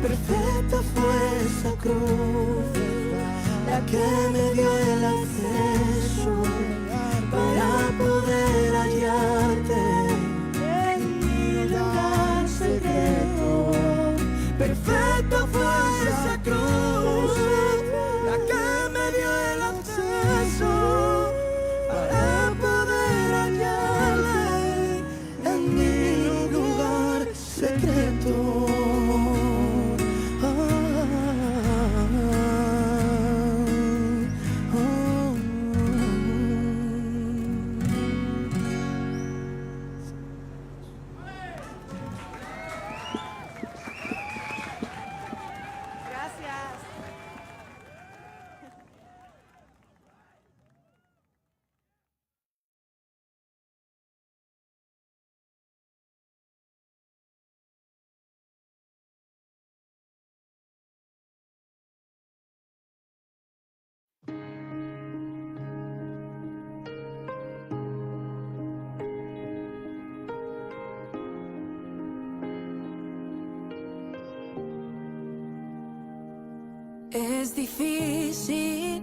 Perfecta fue esa cruz, la que me dio el acceso para poder hallarte en mi lugar secreto. Perfecta fue esa cruz, la que me dio el acceso para poder hallarle en mi lugar secreto. Es difícil,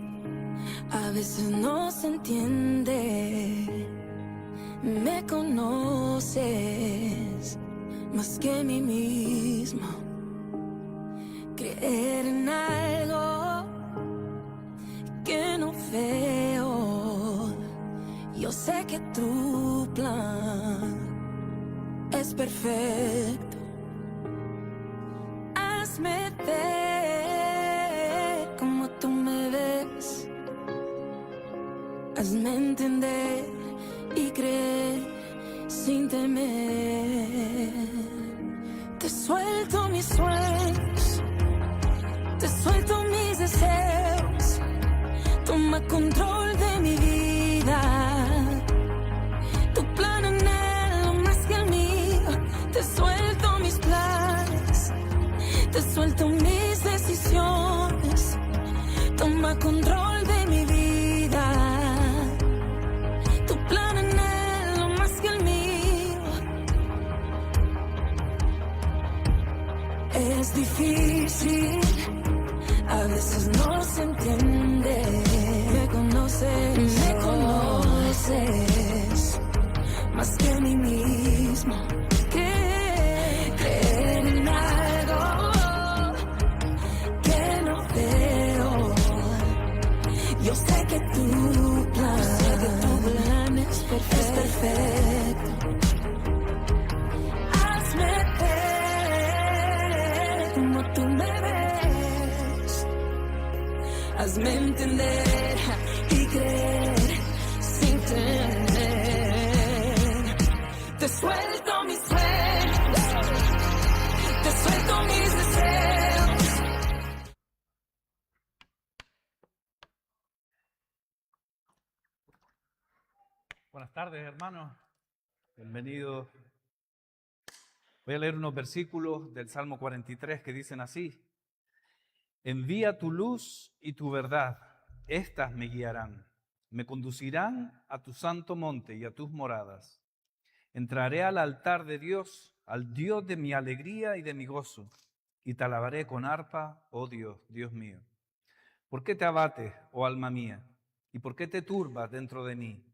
a veces no se entiende. Me conoces más que mí mismo. Creer en algo que no veo. Yo sé que tu plan es perfecto. Hazme ver como tú me ves. Hazme entender y creer sin temer. Te suelto mis sueños, te suelto mis deseos. Toma control de mi vida. Tu plan anhelo más que el mío. Te suelto mis planes, te suelto mis decisiones. Toma control de mi vida. Tu plan anhelo más que el mío. Es difícil, a veces no se entiende. Me conoces más que a mí mismo. Creer en algo que no veo. Yo sé que tu plan es perfecto. Hazme ver como tú me ves. Hazme entender y creer sin temer. Te suelto mis sueños, te suelto mis deseos. Buenas tardes, hermanos. Bienvenidos. Voy a leer unos versículos del Salmo 43 que dicen así: Envía tu luz y tu verdad, estas me guiarán, me conducirán a tu santo monte y a tus moradas. Entraré al altar de Dios, al Dios de mi alegría y de mi gozo, y te alabaré con arpa, oh Dios, Dios mío. ¿Por qué te abates, oh alma mía? ¿Y por qué te turbas dentro de mí?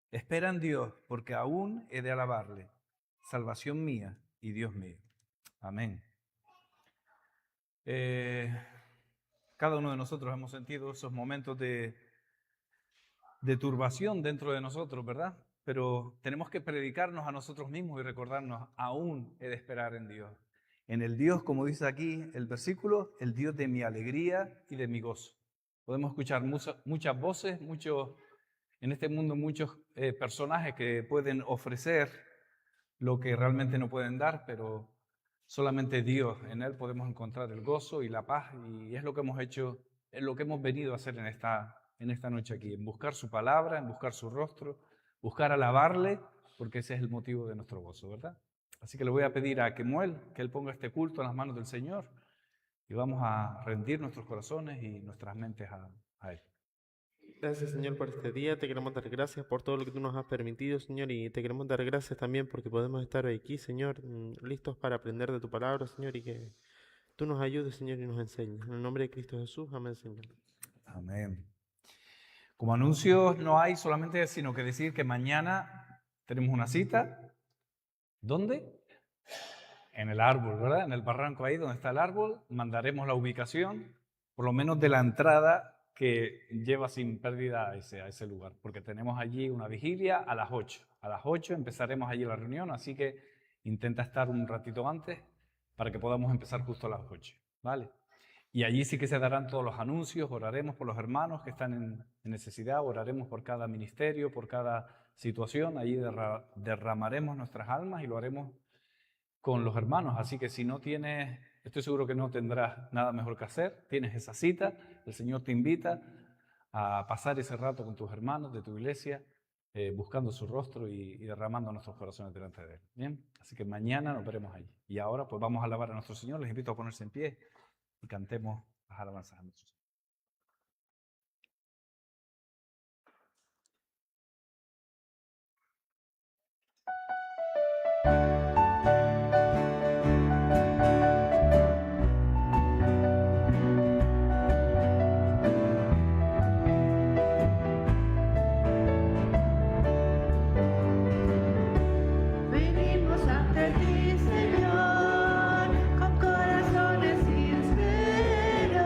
Espera en Dios, porque aún he de alabarle, salvación mía y Dios mío. Amén. Cada uno de nosotros hemos sentido esos momentos de turbación dentro de nosotros, ¿verdad? Pero tenemos que predicarnos a nosotros mismos y recordarnos, aún he de esperar en Dios. En el Dios, como dice aquí el versículo, el Dios de mi alegría y de mi gozo. Podemos escuchar muchas voces, en este mundo muchos personajes que pueden ofrecer lo que realmente no pueden dar, pero solamente Dios, en Él podemos encontrar el gozo y la paz, y es lo que hemos hecho, es lo que hemos venido a hacer en esta noche aquí, en buscar su palabra, en buscar su rostro, buscar alabarle, porque ese es el motivo de nuestro gozo, ¿verdad? Así que le voy a pedir a Kemuel que él ponga este culto en las manos del Señor y vamos a rendir nuestros corazones y nuestras mentes a Él. Gracias, Señor, por este día. Te queremos dar gracias por todo lo que tú nos has permitido, Señor, y te queremos dar gracias también porque podemos estar hoy aquí, Señor, listos para aprender de tu palabra, Señor, y que tú nos ayudes, Señor, y nos enseñes. En el nombre de Cristo Jesús, amén, Señor. Amén. Como anuncios no hay solamente sino que decir que mañana tenemos una cita. ¿Dónde? En el árbol, ¿verdad? En el barranco ahí donde está el árbol. Mandaremos la ubicación, por lo menos de la entrada que lleva sin pérdida a ese lugar, porque tenemos allí una vigilia a las 8. A las 8 empezaremos allí la reunión, así que intenta estar un ratito antes para que podamos empezar justo a las 8, ¿vale? Y allí sí que se darán todos los anuncios, oraremos por los hermanos que están en necesidad, oraremos por cada ministerio, por cada situación, allí derramaremos nuestras almas y lo haremos con los hermanos, así que si no tienes, estoy seguro que no tendrás nada mejor que hacer, tienes esa cita, el Señor te invita a pasar ese rato con tus hermanos de tu iglesia, buscando su rostro y derramando nuestros corazones delante de Él. Bien, así que mañana nos veremos allí. Y ahora pues vamos a alabar a nuestro Señor, les invito a ponerse en pie y cantemos las alabanzas a nuestro Señor. Venimos ante ti, Señor, con corazones sinceros.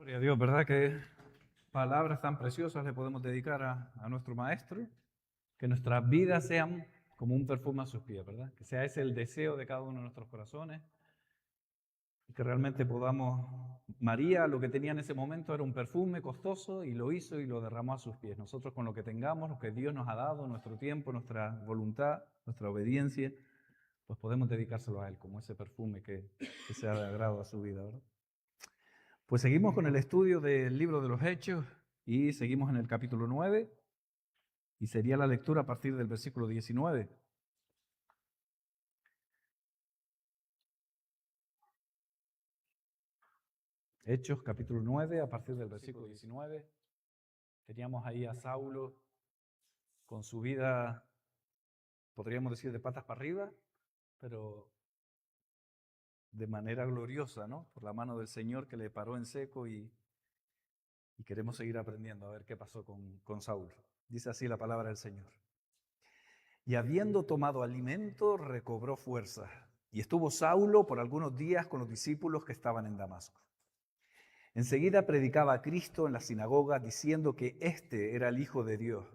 Gloria a Dios, ¿verdad? Que palabras tan preciosas le podemos dedicar a nuestro Maestro. Que nuestras vidas sean como un perfume a sus pies, ¿verdad? Que sea ese el deseo de cada uno de nuestros corazones. Y que realmente podamos... María lo que tenía en ese momento era un perfume costoso y lo hizo y lo derramó a sus pies. Nosotros con lo que tengamos, lo que Dios nos ha dado, nuestro tiempo, nuestra voluntad, nuestra obediencia, pues podemos dedicárselo a Él como ese perfume que sea de agrado a su vida, ¿verdad? Pues seguimos con el estudio del libro de los Hechos y seguimos en el capítulo 9 y sería la lectura a partir del versículo 19. Hechos capítulo 9 a partir del versículo 19. Teníamos ahí a Saulo con su vida, podríamos decir, de patas para arriba, pero de manera gloriosa, ¿no? Por la mano del Señor que le paró en seco y queremos seguir aprendiendo a ver qué pasó con Saulo. Dice así la palabra del Señor. Y habiendo tomado alimento, recobró fuerza. Y estuvo Saulo por algunos días con los discípulos que estaban en Damasco. Enseguida predicaba a Cristo en la sinagoga diciendo que éste era el Hijo de Dios.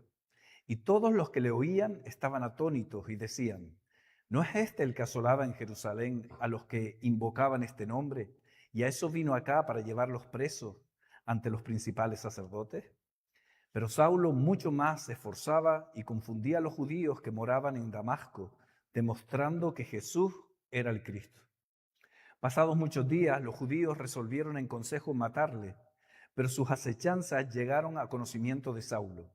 Y todos los que le oían estaban atónitos y decían, ¿no es este el que asolaba en Jerusalén a los que invocaban este nombre? Y a eso vino acá para llevarlos presos ante los principales sacerdotes. Pero Saulo mucho más se esforzaba y confundía a los judíos que moraban en Damasco, demostrando que Jesús era el Cristo. Pasados muchos días, los judíos resolvieron en consejo matarle, pero sus acechanzas llegaron a conocimiento de Saulo,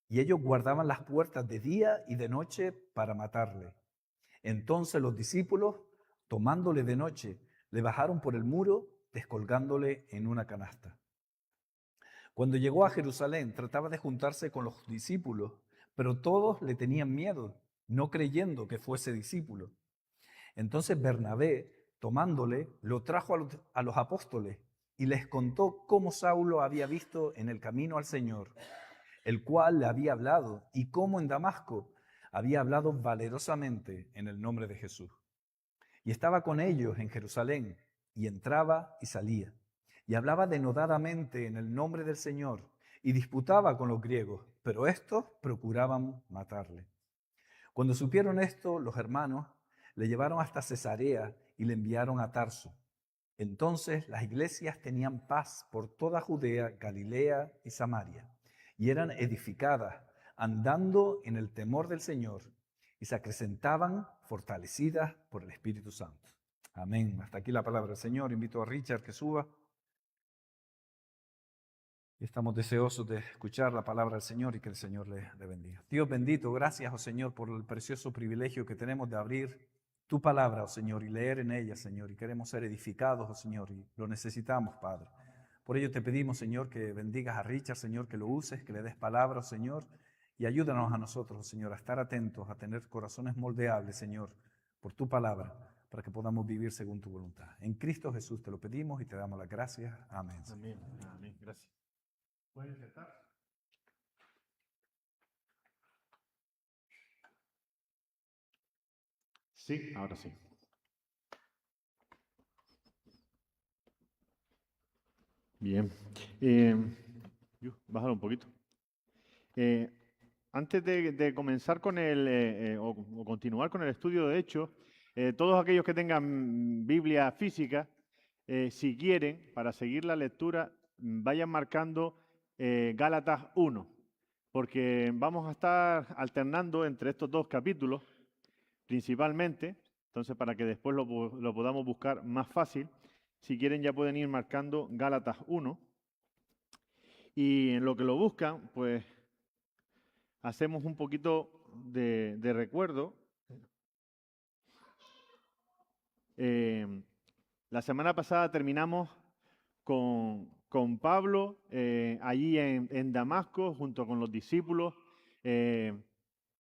y ellos guardaban las puertas de día y de noche para matarle. Entonces los discípulos, tomándole de noche, le bajaron por el muro, descolgándole en una canasta. Cuando llegó a Jerusalén, trataba de juntarse con los discípulos, pero todos le tenían miedo, no creyendo que fuese discípulo. Entonces Bernabé, tomándole, lo trajo a los apóstoles y les contó cómo Saulo había visto en el camino al Señor, el cual le había hablado, y cómo en Damasco había hablado valerosamente en el nombre de Jesús. Y estaba con ellos en Jerusalén, y entraba y salía, y hablaba denodadamente en el nombre del Señor, y disputaba con los griegos, pero estos procuraban matarle. Cuando supieron esto, los hermanos le llevaron hasta Cesarea y le enviaron a Tarso. Entonces las iglesias tenían paz por toda Judea, Galilea y Samaria, y eran edificadas, andando en el temor del Señor, y se acrecentaban fortalecidas por el Espíritu Santo. Amén. Hasta aquí la palabra del Señor. Invito a Richard que suba. Estamos deseosos de escuchar la palabra del Señor y que el Señor le bendiga. Dios bendito, gracias, oh Señor, por el precioso privilegio que tenemos de abrir tu palabra, oh Señor, y leer en ella, Señor, y queremos ser edificados, oh Señor, y lo necesitamos, Padre. Por ello te pedimos, Señor, que bendigas a Richard, Señor, que lo uses, que le des palabra, oh Señor, y ayúdanos a nosotros, oh Señor, a estar atentos, a tener corazones moldeables, Señor, por tu palabra, para que podamos vivir según tu voluntad. En Cristo Jesús te lo pedimos y te damos las gracias. Amén. Amén. Amén. Gracias. ¿Pueden sentar? Sí, ahora sí. Bien. Bájalo un poquito. Antes de comenzar con o continuar con el estudio de Hechos, todos aquellos que tengan Biblia física, si quieren, para seguir la lectura, vayan marcando Gálatas 1, porque vamos a estar alternando entre estos dos capítulos, principalmente, entonces para que después lo podamos buscar más fácil, si quieren ya pueden ir marcando Gálatas 1, y en lo que lo buscan, pues hacemos un poquito de recuerdo. La semana pasada terminamos con Pablo allí en Damasco junto con los discípulos.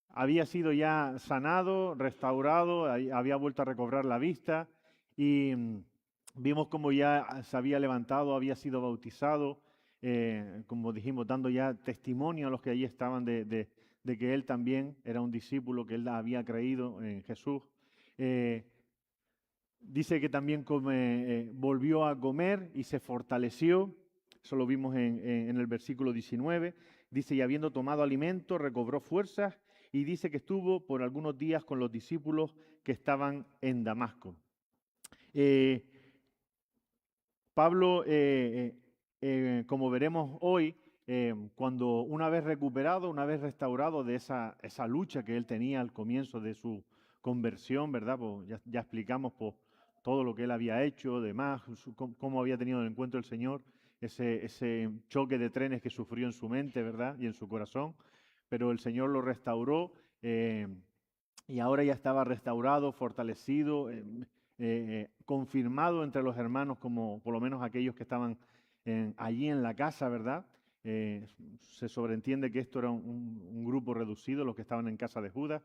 Había sido ya sanado, restaurado, había vuelto a recobrar la vista y vimos como ya se había levantado, había sido bautizado, como dijimos, dando ya testimonio a los que allí estaban de que él también era un discípulo, que él había creído en Jesús. Dice que también volvió a comer y se fortaleció, Eso lo vimos en el versículo 19. Dice, y habiendo tomado alimento, recobró fuerzas, y dice que estuvo por algunos días con los discípulos que estaban en Damasco. Pablo, como veremos hoy, cuando una vez recuperado, una vez restaurado de esa lucha que él tenía al comienzo de su conversión, ¿verdad? Pues ya explicamos pues, todo lo que él había hecho, demás, cómo había tenido el encuentro del Señor, ese choque de trenes que sufrió en su mente, ¿verdad? Y en su corazón, pero el Señor lo restauró y ahora ya estaba restaurado, fortalecido, confirmado entre los hermanos, como por lo menos aquellos que estaban allí en la casa, ¿verdad? Se sobreentiende que esto era un grupo reducido, los que estaban en casa de Judas.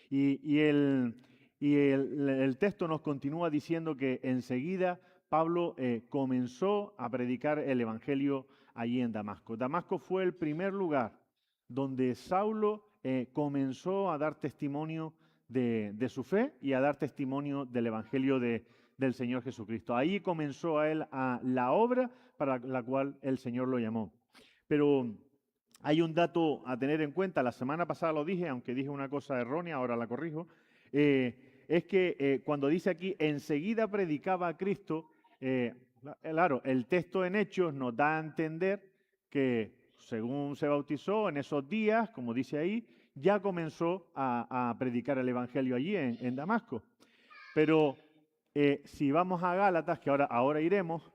Y el texto nos continúa diciendo que enseguida Pablo comenzó a predicar el Evangelio allí en Damasco. Damasco fue el primer lugar donde Saulo comenzó a dar testimonio de su fe y a dar testimonio del Evangelio del Señor Jesucristo. Ahí comenzó a él la obra para la cual el Señor lo llamó. Pero hay un dato a tener en cuenta, la semana pasada lo dije, aunque dije una cosa errónea, ahora la corrijo, es que cuando dice aquí, enseguida predicaba a Cristo, claro, el texto en Hechos nos da a entender que según se bautizó en esos días, como dice ahí, ya comenzó a predicar el Evangelio allí en Damasco. Pero si vamos a Gálatas, que ahora iremos,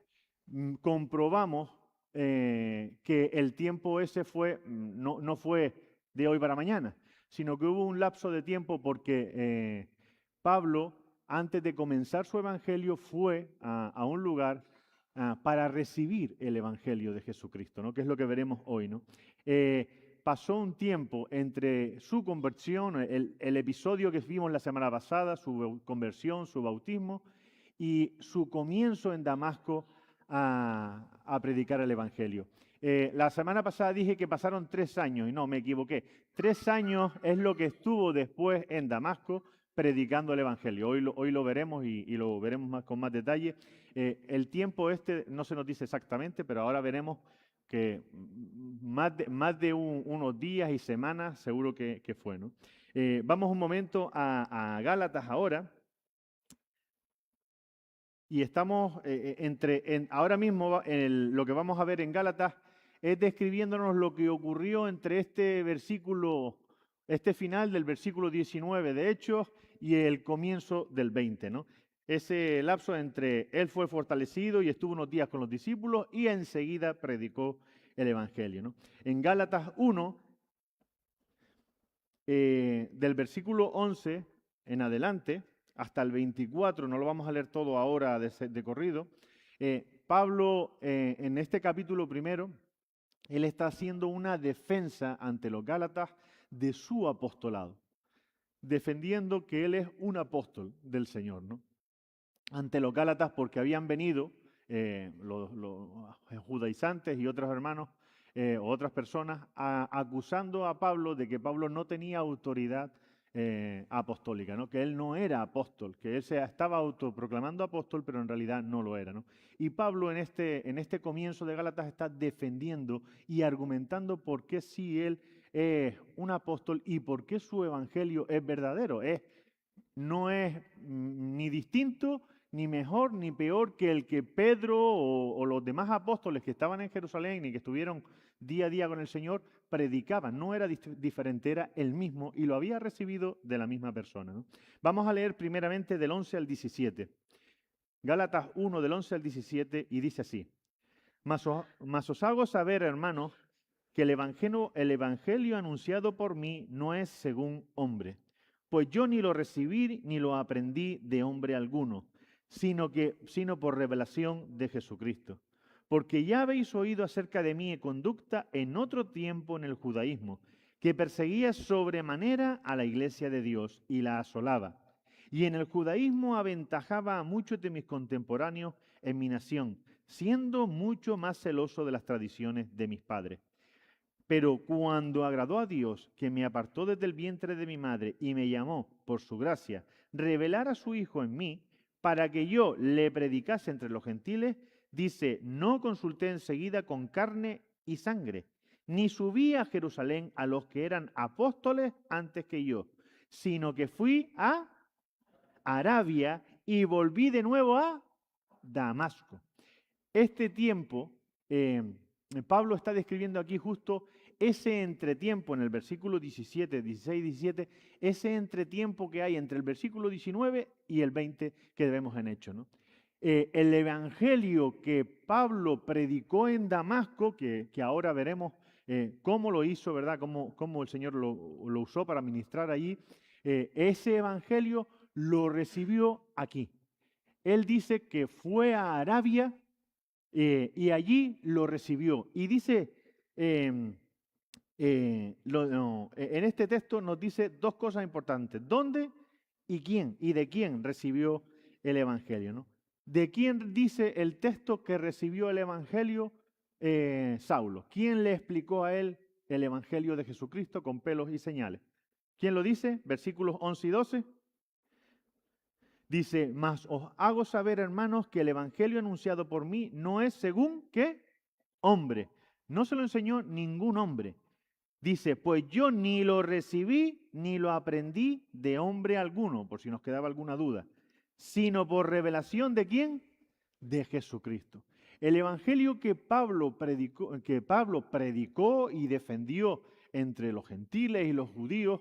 comprobamos que el tiempo ese no fue de hoy para mañana, sino que hubo un lapso de tiempo porque Pablo, antes de comenzar su evangelio, fue a un lugar para recibir el evangelio de Jesucristo, ¿no? Que es lo que veremos hoy, ¿no? Pasó un tiempo entre su conversión, el episodio que vimos la semana pasada, su conversión, su bautismo, y su comienzo en Damasco a predicar el Evangelio. La semana pasada dije que pasaron 3 años, y no, me equivoqué. 3 años es lo que estuvo después en Damasco predicando el Evangelio. Hoy lo veremos y lo veremos con más detalle. El tiempo no se nos dice exactamente, pero ahora veremos que más de unos días y semanas seguro que fue, ¿no? Vamos un momento a Gálatas ahora. Y estamos ahora mismo lo que vamos a ver en Gálatas es describiéndonos lo que ocurrió entre este final del versículo 19 de Hechos y el comienzo del 20, ¿no? Ese lapso entre él fue fortalecido y estuvo unos días con los discípulos y enseguida predicó el Evangelio, ¿no? En Gálatas 1, del versículo 11 en adelante, hasta el 24, no lo vamos a leer todo ahora de corrido, Pablo en este capítulo primero, él está haciendo una defensa ante los Gálatas de su apostolado, defendiendo que él es un apóstol del Señor, ¿no? Ante los Gálatas porque habían venido los judaizantes y otros hermanos o otras personas acusando a Pablo de que Pablo no tenía autoridad apostólica, ¿no? Que él no era apóstol, que él se estaba autoproclamando apóstol, pero en realidad no lo era, ¿no? Y Pablo en este comienzo de Gálatas está defendiendo y argumentando por qué sí él es un apóstol y por qué su evangelio es verdadero. No es ni distinto, ni mejor, ni peor que el que Pedro o los demás apóstoles que estaban en Jerusalén y que estuvieron día a día con el Señor predicaban. No era diferente, era el mismo y lo había recibido de la misma persona, ¿no? Vamos a leer primeramente del 11 al 17. Gálatas 1 del 11 al 17 y dice así: Mas os hago saber, hermanos, que el evangelio anunciado por mí no es según hombre, pues yo ni lo recibí ni lo aprendí de hombre alguno, sino por revelación de Jesucristo. Porque ya habéis oído acerca de mi conducta en otro tiempo en el judaísmo, que perseguía sobremanera a la iglesia de Dios y la asolaba. Y en el judaísmo aventajaba a muchos de mis contemporáneos en mi nación, siendo mucho más celoso de las tradiciones de mis padres. Pero cuando agradó a Dios, que me apartó desde el vientre de mi madre y me llamó, por su gracia, revelar a su Hijo en mí, para que yo le predicase entre los gentiles, dice, no consulté enseguida con carne y sangre, ni subí a Jerusalén a los que eran apóstoles antes que yo, sino que fui a Arabia y volví de nuevo a Damasco. Este tiempo, Pablo está describiendo aquí justo ese entretiempo en el versículo 17, 16, 17, ese entretiempo que hay entre el versículo 19 y el 20 que vemos en Hechos, ¿no? El evangelio que Pablo predicó en Damasco, que ahora veremos cómo lo hizo, ¿verdad? Cómo el Señor lo usó para ministrar allí, ese evangelio lo recibió aquí. Él dice que fue a Arabia y allí lo recibió. Y dice, en este texto nos dice dos cosas importantes. ¿Dónde y quién? ¿Y de quién recibió el evangelio, ¿no? ¿De quién dice el texto que recibió el evangelio Saulo? ¿Quién le explicó a él el evangelio de Jesucristo con pelos y señales? ¿Quién lo dice? Versículos 11 y 12. Dice, mas os hago saber, hermanos, que el evangelio anunciado por mí no es según, ¿qué? Hombre. No se lo enseñó ningún hombre. Dice, pues yo ni lo recibí ni lo aprendí de hombre alguno, por si nos quedaba alguna duda, sino por revelación ¿de quién? De Jesucristo. El evangelio que Pablo predicó y defendió entre los gentiles y los judíos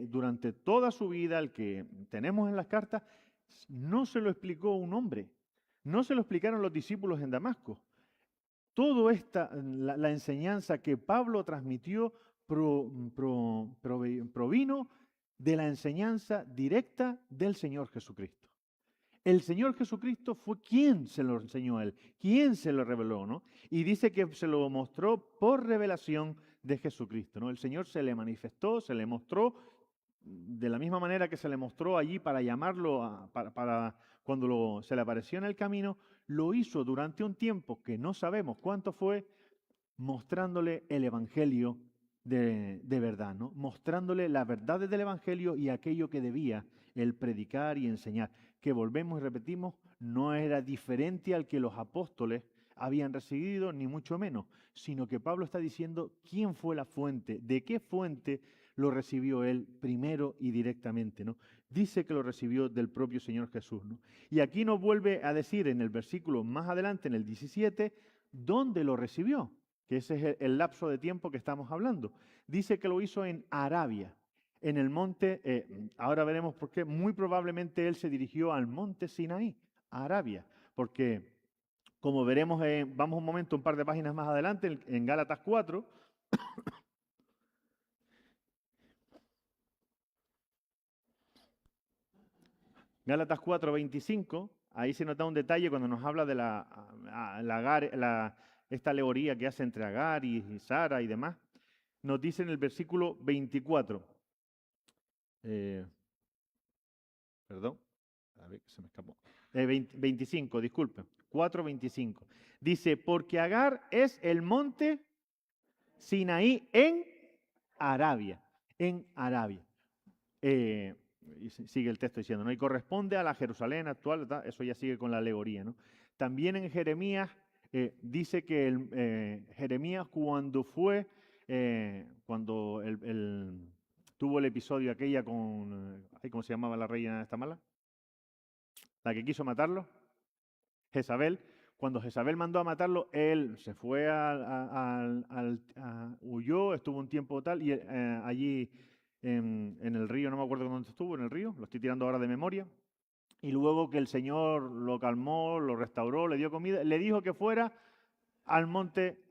durante toda su vida, el que tenemos en las cartas, no se lo explicó un hombre, no se lo explicaron los discípulos en Damasco. Toda la enseñanza que Pablo transmitió provino de la enseñanza directa del Señor Jesucristo. El Señor Jesucristo fue quien se lo enseñó a él, quien se lo reveló, ¿no? Y dice que se lo mostró por revelación de Jesucristo, ¿no? El Señor se le manifestó, se le mostró de la misma manera que se le mostró allí para llamarlo, para cuando se le apareció en el camino, lo hizo durante un tiempo que no sabemos cuánto fue, mostrándole el Evangelio de verdad, ¿no? Mostrándole las verdades del Evangelio y aquello que debía el predicar y enseñar, que volvemos y repetimos, no era diferente al que los apóstoles habían recibido, ni mucho menos, sino que Pablo está diciendo quién fue la fuente, de qué fuente lo recibió él primero y directamente, ¿no? Dice que lo recibió del propio Señor Jesús, ¿no? Y aquí nos vuelve a decir en el versículo más adelante, en el 17, dónde lo recibió, que ese es el lapso de tiempo que estamos hablando. Dice que lo hizo en Arabia, en el monte, ahora veremos por qué, muy probablemente él se dirigió al monte Sinaí, a Arabia, porque como veremos, vamos un momento, un par de páginas más adelante, en Gálatas 4, Gálatas 4, 25, ahí se nota un detalle cuando nos habla de esta alegoría que hace entre Agar y Sara y demás. Nos dice en el versículo 24, perdón, a ver, se me escapó, 25, disculpen, 4, 25. Dice, porque Agar es el monte Sinaí en Arabia, y sigue el texto diciendo, ¿no? Y corresponde a la Jerusalén actual, ¿verdad? Eso ya sigue con la alegoría, ¿no? También en Jeremías dice que Jeremías cuando tuvo el episodio aquella con, ¿cómo se llamaba la reina esta mala? La que quiso matarlo, Jezabel. Cuando Jezabel mandó a matarlo, él se fue huyó, estuvo un tiempo tal, y allí en el río, no me acuerdo dónde estuvo, en el río, lo estoy tirando ahora de memoria, y luego que el Señor lo calmó, lo restauró, le dio comida, le dijo que fuera al monte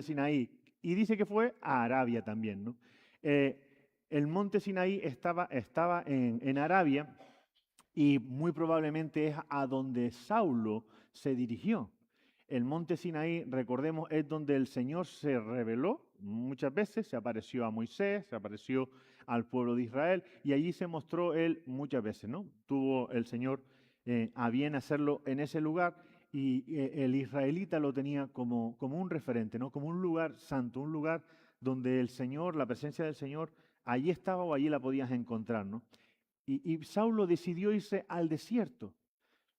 Sinaí, y dice que fue a Arabia también, ¿no? El monte Sinaí estaba en Arabia, y muy probablemente es a donde Saulo se dirigió. El monte Sinaí, recordemos, es donde el Señor se reveló muchas veces, se apareció a Moisés, se apareció al pueblo de Israel, y allí se mostró él muchas veces, ¿no? Tuvo el Señor a bien hacerlo en ese lugar, y el israelita lo tenía como un referente, ¿no? Como un lugar santo, un lugar donde el Señor, la presencia del Señor, allí estaba o allí la podías encontrar, ¿no? Y Saulo decidió irse al desierto.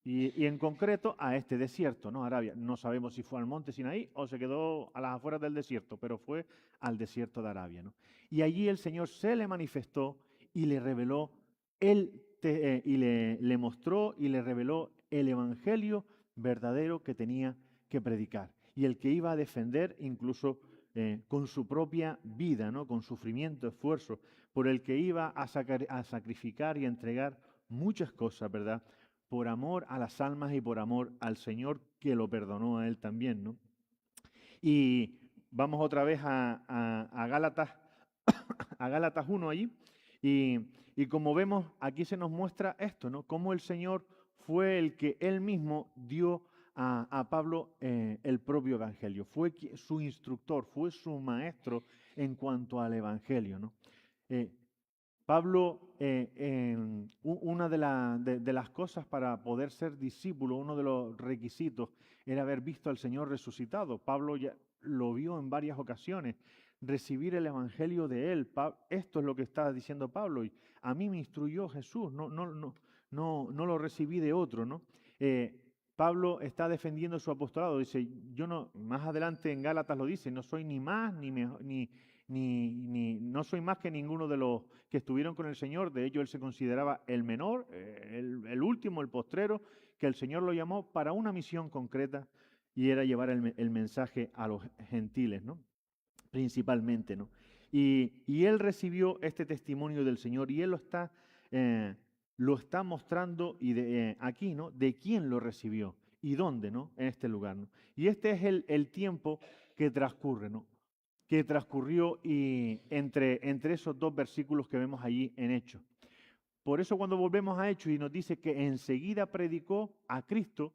y en concreto a este desierto, ¿no? Arabia. No sabemos si fue al monte Sinaí o se quedó a las afueras del desierto, pero fue al desierto de Arabia, ¿no? Y allí el Señor se le manifestó y le reveló, le mostró y le reveló el evangelio verdadero que tenía que predicar y el que iba a defender incluso con su propia vida, ¿no? Con sufrimiento, esfuerzo, por el que iba a sacrificar y entregar muchas cosas, ¿verdad? Por amor a las almas y por amor al Señor que lo perdonó a él también, ¿no? Y vamos otra vez a Gálatas, a Gálatas 1 allí, y como vemos, aquí se nos muestra esto, ¿no? Cómo el Señor fue el que él mismo dio a Pablo el propio evangelio, fue su instructor, fue su maestro en cuanto al evangelio, ¿no? Pablo, una de las cosas para poder ser discípulo, uno de los requisitos era haber visto al Señor resucitado. Pablo ya lo vio en varias ocasiones, recibir el evangelio de él. Esto es lo que está diciendo Pablo. Y a mí me instruyó Jesús, no lo recibí de otro, ¿no? Pablo está defendiendo su apostolado. Dice, yo no, más adelante en Gálatas lo dice, no soy ni más ni mejor, no soy más que ninguno de los que estuvieron con el Señor. De ello él se consideraba el menor, el último, el postrero, que el Señor lo llamó para una misión concreta y era llevar el mensaje a los gentiles, ¿no? Principalmente, ¿no? Y él recibió este testimonio del Señor y él lo está mostrando aquí, ¿no? De quién lo recibió y dónde, ¿no? En este lugar, ¿no? Y este es el tiempo que transcurre, ¿no? Que transcurrió entre esos dos versículos que vemos allí en Hechos. Por eso cuando volvemos a Hechos y nos dice que enseguida predicó a Cristo,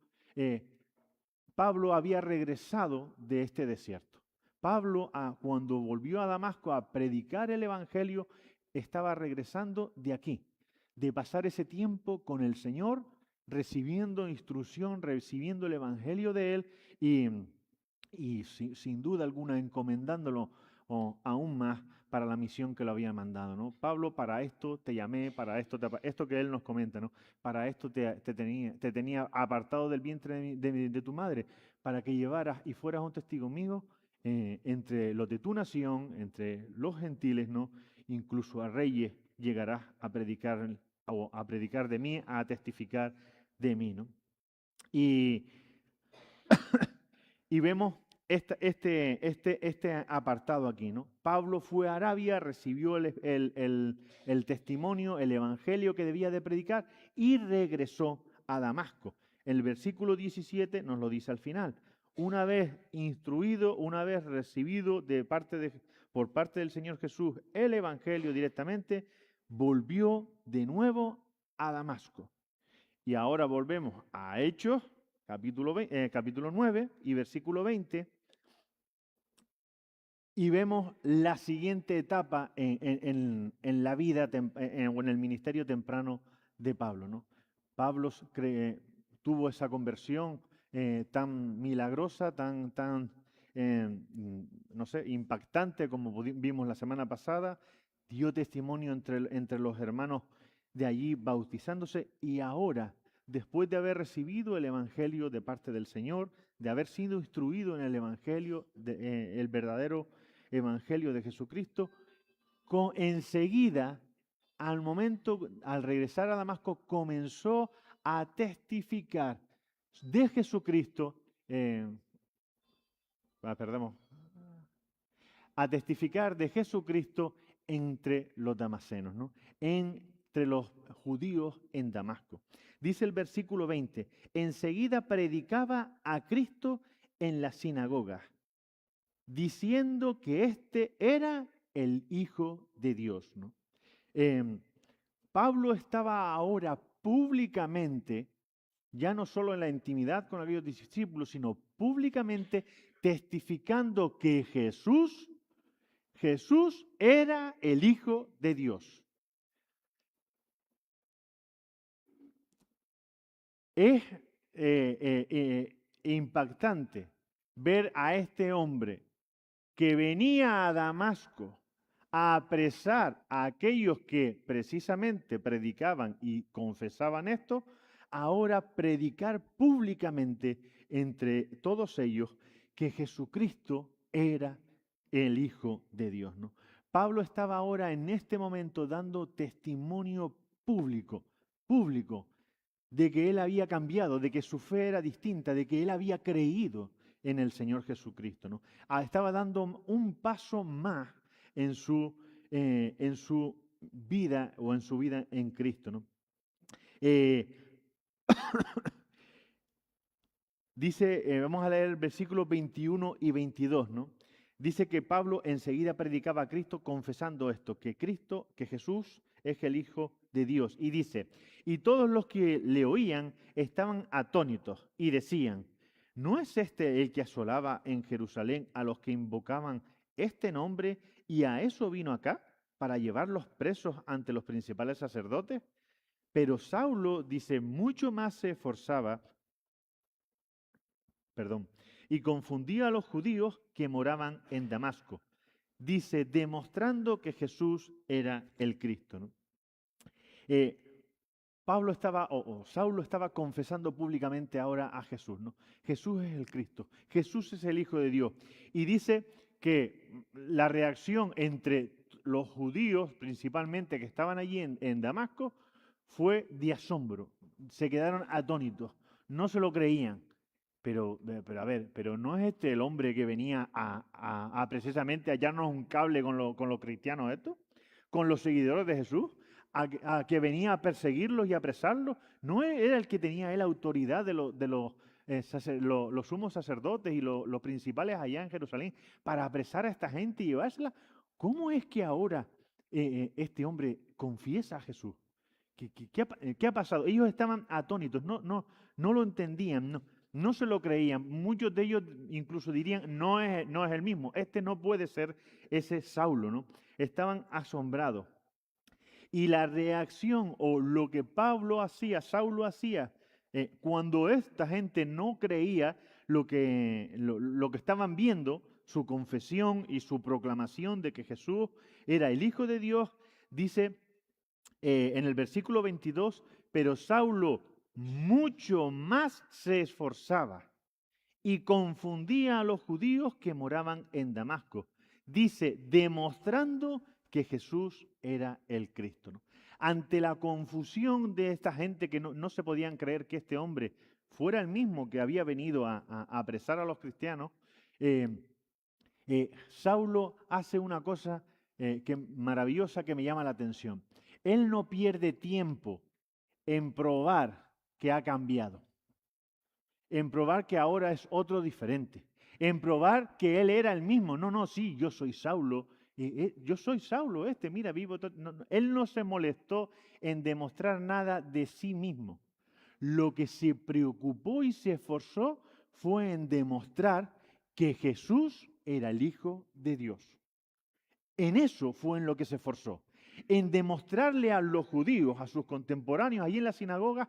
Pablo había regresado de este desierto. Pablo, cuando volvió a Damasco a predicar el evangelio, estaba regresando de aquí, de pasar ese tiempo con el Señor, recibiendo instrucción, recibiendo el evangelio de Él y sin duda alguna encomendándolo aún más para la misión que lo había mandado, ¿no? Pablo, para esto te llamé, para esto que él nos comenta, ¿no? Para esto te tenía apartado del vientre de tu madre, para que llevaras y fueras un testigo mío entre los de tu nación, entre los gentiles, ¿no? Incluso a reyes llegarás a predicar de mí, a testificar de mí, ¿no? Y vemos este apartado aquí, ¿no? Pablo fue a Arabia, recibió el testimonio, el evangelio que debía de predicar y regresó a Damasco. El versículo 17 nos lo dice al final. Una vez instruido, una vez recibido por parte del Señor Jesús el evangelio directamente, volvió de nuevo a Damasco. Y ahora volvemos a Hechos, capítulo 9 y versículo 20, y vemos la siguiente etapa en la vida o en el ministerio temprano de Pablo, ¿no? Pablo tuvo esa conversión tan milagrosa, tan no sé, impactante como vimos la semana pasada, dio testimonio entre los hermanos de allí bautizándose y ahora, después de haber recibido el evangelio de parte del Señor, de haber sido instruido en el evangelio, el verdadero evangelio de Jesucristo, enseguida, al regresar a Damasco, comenzó a testificar de Jesucristo, a testificar de Jesucristo entre los damascenos, ¿no? Entre los judíos en Damasco. Dice el versículo 20, enseguida predicaba a Cristo en las sinagogas, diciendo que éste era el Hijo de Dios, ¿no? Pablo estaba ahora públicamente, ya no solo en la intimidad con aquellos discípulos, sino públicamente testificando que Jesús era el Hijo de Dios. Es impactante ver a este hombre que venía a Damasco a apresar a aquellos que precisamente predicaban y confesaban esto, ahora predicar públicamente entre todos ellos que Jesucristo era el Hijo de Dios, ¿no? Pablo estaba ahora en este momento dando testimonio público, de que él había cambiado, de que su fe era distinta, de que él había creído en el Señor Jesucristo, ¿no? Estaba dando un paso más en su vida o en su vida en Cristo, ¿no? Dice, vamos a leer el versículo 21 y 22, ¿no? Dice que Pablo enseguida predicaba a Cristo confesando esto, que Jesús es el Hijo de Dios. Y dice, y todos los que le oían estaban atónitos y decían, ¿no es este el que asolaba en Jerusalén a los que invocaban este nombre y a eso vino acá para llevarlos presos ante los principales sacerdotes? Pero Saulo, dice, mucho más se esforzaba, y confundía a los judíos que moraban en Damasco. Dice, demostrando que Jesús era el Cristo, ¿no? Saulo estaba confesando públicamente ahora a Jesús, ¿no? Jesús es el Cristo, Jesús es el Hijo de Dios. Y dice que la reacción entre los judíos, principalmente que estaban allí en Damasco, fue de asombro. Se quedaron atónitos, no se lo creían. Pero ¿no es este el hombre que venía a precisamente a hallarnos un cable con los cristianos estos? ¿Con los seguidores de Jesús? ¿A que venía a perseguirlos y a apresarlos? ¿No era el que tenía él autoridad de los sumos sacerdotes y los principales allá en Jerusalén para apresar a esta gente y llevársela? ¿Cómo es que ahora este hombre confiesa a Jesús? ¿Qué ha pasado? Ellos estaban atónitos, no lo entendían, no se lo creían. Muchos de ellos incluso dirían, no es el mismo, este no puede ser ese Saulo, ¿no? Estaban asombrados. Y la reacción o lo que Saulo hacía, cuando esta gente no creía lo que estaban viendo, su confesión y su proclamación de que Jesús era el Hijo de Dios, dice en el versículo 22, pero Saulo mucho más se esforzaba y confundía a los judíos que moraban en Damasco. Dice, demostrando que Jesús era el Cristo, ¿no? Ante la confusión de esta gente que no se podían creer que este hombre fuera el mismo que había venido a apresar a los cristianos, Saulo hace una cosa maravillosa que me llama la atención. Él no pierde tiempo en probar que ha cambiado, en probar que ahora es otro diferente, en probar que él era el mismo. Sí, yo soy Saulo, mira, vivo. Él no se molestó en demostrar nada de sí mismo. Lo que se preocupó y se esforzó fue en demostrar que Jesús era el Hijo de Dios. En eso fue en lo que se esforzó, en demostrarle a los judíos, a sus contemporáneos allí en la sinagoga,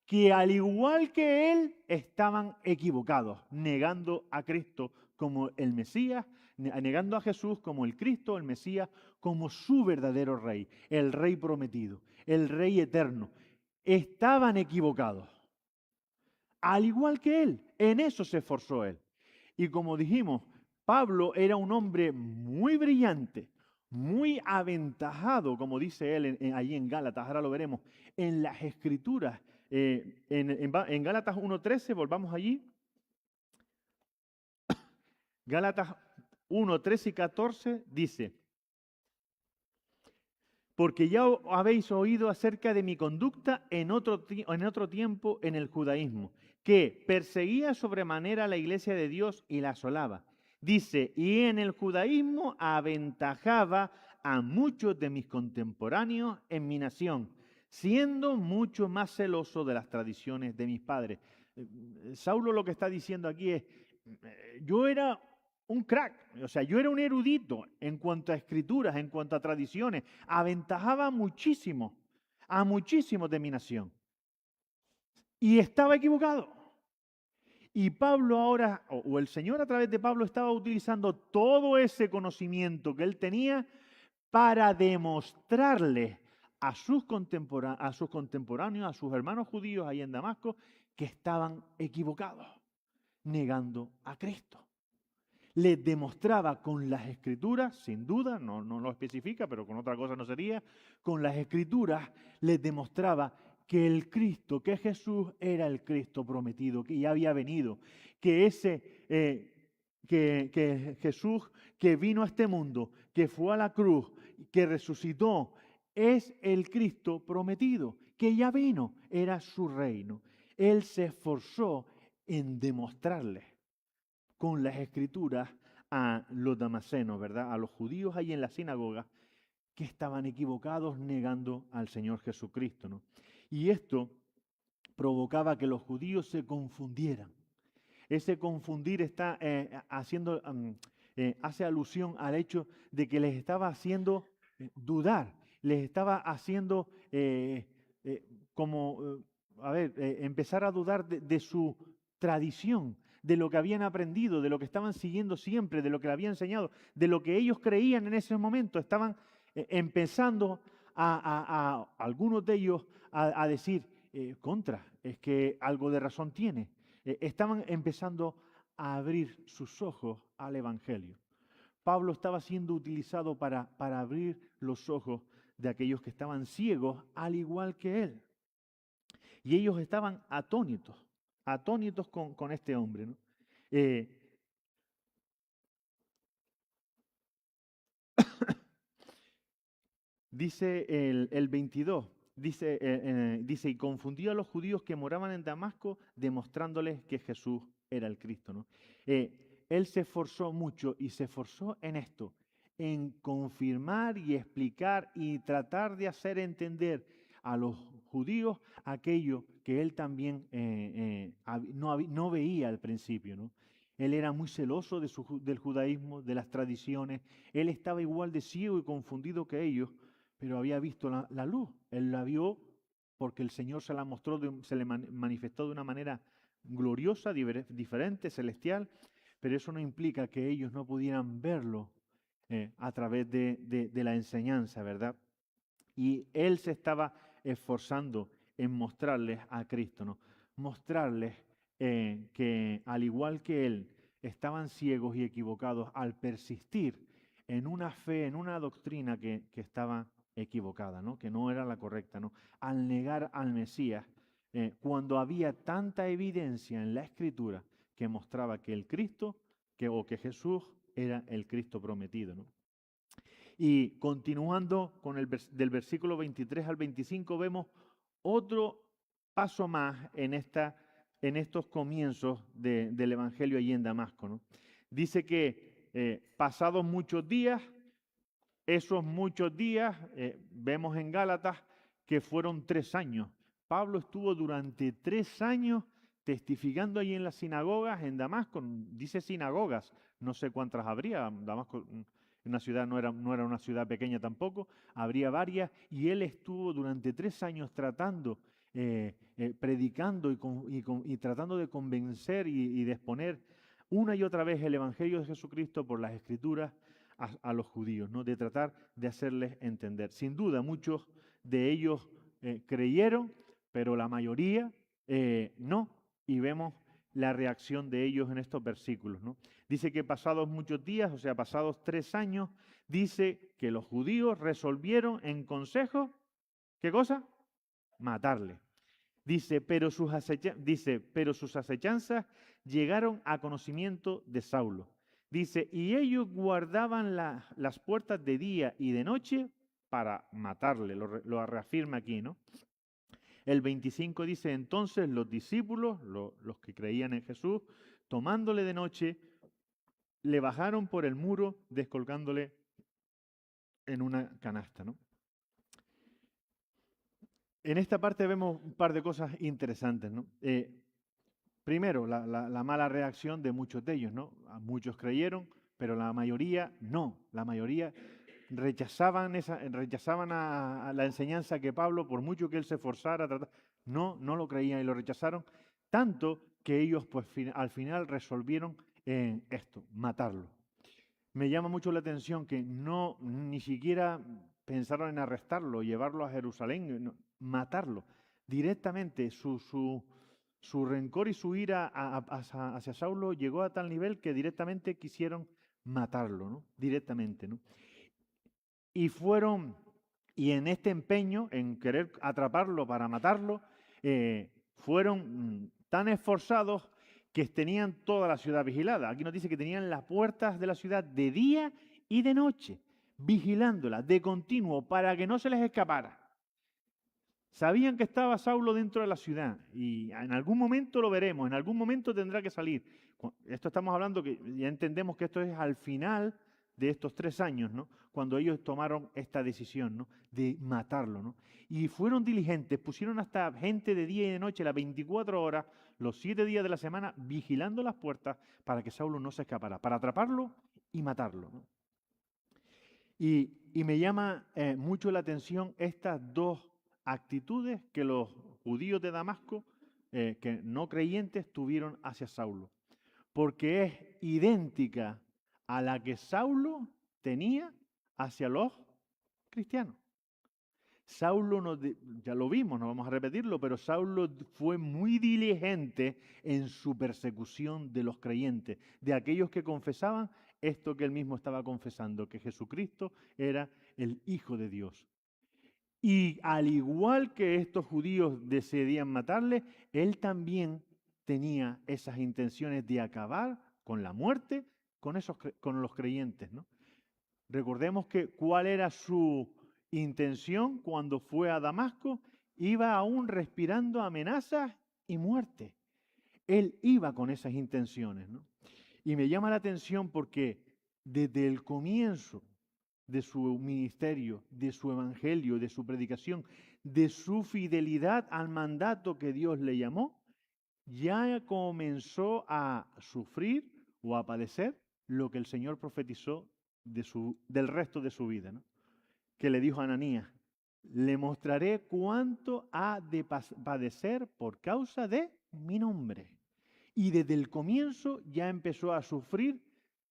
que al igual que él estaban equivocados, negando a Cristo como el Mesías, negando a Jesús como el Cristo, el Mesías, como su verdadero Rey, el Rey prometido, el Rey eterno. Estaban equivocados, al igual que él. En eso se esforzó él. Y como dijimos, Pablo era un hombre muy brillante, muy aventajado, como dice él allí en Gálatas, ahora lo veremos, en las Escrituras. En Gálatas 1:13, volvamos allí. Gálatas 1:13 y 14 dice, porque ya habéis oído acerca de mi conducta en otro tiempo en el judaísmo, que perseguía sobremanera a la iglesia de Dios y la asolaba. Dice, y en el judaísmo aventajaba a muchos de mis contemporáneos en mi nación, siendo mucho más celoso de las tradiciones de mis padres. Saulo lo que está diciendo aquí es, yo era un crack, o sea, yo era un erudito en cuanto a escrituras, en cuanto a tradiciones, aventajaba muchísimo, a muchísimos de mi nación. Y estaba equivocado. Y Pablo ahora, o el Señor a través de Pablo, estaba utilizando todo ese conocimiento que él tenía para demostrarle a sus contemporáneos, a sus hermanos judíos ahí en Damasco, que estaban equivocados, negando a Cristo. Les demostraba con las Escrituras, sin duda, no lo especifica, pero con otra cosa no sería, con las Escrituras les demostraba que el Cristo, que Jesús era el Cristo prometido, que ya había venido, que que Jesús que vino a este mundo, que fue a la cruz, que resucitó, es el Cristo prometido, que ya vino, era su reino. Él se esforzó en demostrarles con las Escrituras a los damascenos, ¿verdad? A los judíos ahí en la sinagoga, que estaban equivocados negando al Señor Jesucristo, ¿no? Y esto provocaba que los judíos se confundieran. Ese confundir está hace alusión al hecho de que les estaba haciendo dudar, les estaba haciendo empezar a dudar de su tradición, de lo que habían aprendido, de lo que estaban siguiendo siempre, de lo que le había enseñado, de lo que ellos creían en ese momento. Estaban empezando a algunos de ellos a decir, es que algo de razón tiene. Estaban empezando a abrir sus ojos al Evangelio. Pablo estaba siendo utilizado para abrir los ojos de aquellos que estaban ciegos, al igual que él. Y ellos estaban atónitos con este hombre, ¿no? Dice el 22, dice, y confundió a los judíos que moraban en Damasco, demostrándoles que Jesús era el Cristo, ¿no? Él se esforzó mucho y se esforzó en esto, en confirmar y explicar y tratar de hacer entender a los judíos aquello que él también no veía al principio, ¿no? Él era muy celoso del judaísmo, de las tradiciones. Él estaba igual de ciego y confundido que ellos, pero había visto la luz. Él la vio porque el Señor se la mostró, se le manifestó de una manera gloriosa, diferente, celestial, pero eso no implica que ellos no pudieran verlo a través de la enseñanza, ¿verdad? Y él se estaba esforzando en mostrarles a Cristo, ¿no? Mostrarles que al igual que él, estaban ciegos y equivocados al persistir en una fe, en una doctrina que estaba equivocada, ¿no? Que no era la correcta, ¿no? Al negar al Mesías, cuando había tanta evidencia en la Escritura que mostraba que el Cristo, que Jesús era el Cristo prometido, ¿no? Y continuando con del versículo 23 al 25 vemos otro paso más en estos comienzos del Evangelio allí en Damasco, ¿no? Dice que pasados muchos días, esos muchos días, vemos en Gálatas que fueron 3 años. Pablo estuvo durante 3 años testificando allí en las sinagogas en Damasco. Dice sinagogas, no sé cuántas habría. Damasco, una ciudad no era una ciudad pequeña tampoco, habría varias, y él estuvo durante 3 años tratando, predicando y tratando de convencer y de exponer una y otra vez el Evangelio de Jesucristo por las Escrituras a los judíos, ¿no? De tratar de hacerles entender. Sin duda, muchos de ellos creyeron, pero la mayoría no, y vemos la reacción de ellos en estos versículos, ¿no? Dice que pasados muchos días, o sea, pasados 3 años, dice que los judíos resolvieron en consejo, ¿qué cosa? Matarle. Dice, pero sus acechanzas llegaron a conocimiento de Saulo. Dice, y ellos guardaban las puertas de día y de noche para matarle. Lo reafirma aquí, ¿no? El 25 dice, entonces los discípulos, los que creían en Jesús, tomándole de noche, le bajaron por el muro, descolgándole en una canasta, ¿no? En esta parte vemos un par de cosas interesantes, ¿no? Primero, la mala reacción de muchos de ellos, ¿no? Muchos creyeron, pero la mayoría no. La mayoría rechazaban a la enseñanza que Pablo, por mucho que él se esforzara, no lo creían y lo rechazaron, tanto que ellos pues al final resolvieron matarlo. Me llama mucho la atención que ni siquiera pensaron en arrestarlo, llevarlo a Jerusalén, matarlo. Directamente su rencor y su ira hacia Saulo llegó a tal nivel que directamente quisieron matarlo, ¿no? Directamente, ¿no? Y en este empeño, en querer atraparlo para matarlo, fueron tan esforzados que tenían toda la ciudad vigilada. Aquí nos dice que tenían las puertas de la ciudad de día y de noche, vigilándola de continuo para que no se les escapara. Sabían que estaba Saulo dentro de la ciudad y en algún momento lo veremos, en algún momento tendrá que salir. Esto estamos hablando que ya entendemos que esto es al final de estos 3 años, ¿no? Cuando ellos tomaron esta decisión, ¿no? De matarlo, ¿no? Y fueron diligentes, pusieron hasta gente de día y de noche, las 24 horas, los 7 días de la semana, vigilando las puertas para que Saulo no se escapara, para atraparlo y matarlo, ¿no? Y me llama mucho la atención estas dos actitudes que los judíos de Damasco, que no creyentes, tuvieron hacia Saulo, porque es idéntica a la que Saulo tenía hacia los cristianos. Saulo, ya lo vimos, no vamos a repetirlo, pero Saulo fue muy diligente en su persecución de los creyentes, de aquellos que confesaban esto que él mismo estaba confesando, que Jesucristo era el Hijo de Dios. Y al igual que estos judíos decidían matarle, él también tenía esas intenciones de acabar con la muerte, con los creyentes, ¿no? Recordemos que cuál era su intención cuando fue a Damasco. Iba aún respirando amenazas y muerte. Él iba con esas intenciones, ¿no? Y me llama la atención porque desde el comienzo de su ministerio, de su evangelio, de su predicación, de su fidelidad al mandato que Dios le llamó, ya comenzó a sufrir o a padecer lo que el Señor profetizó del resto de su vida, ¿no? Que le dijo a Ananías: le mostraré cuánto ha de padecer por causa de mi nombre. Y desde el comienzo ya empezó a sufrir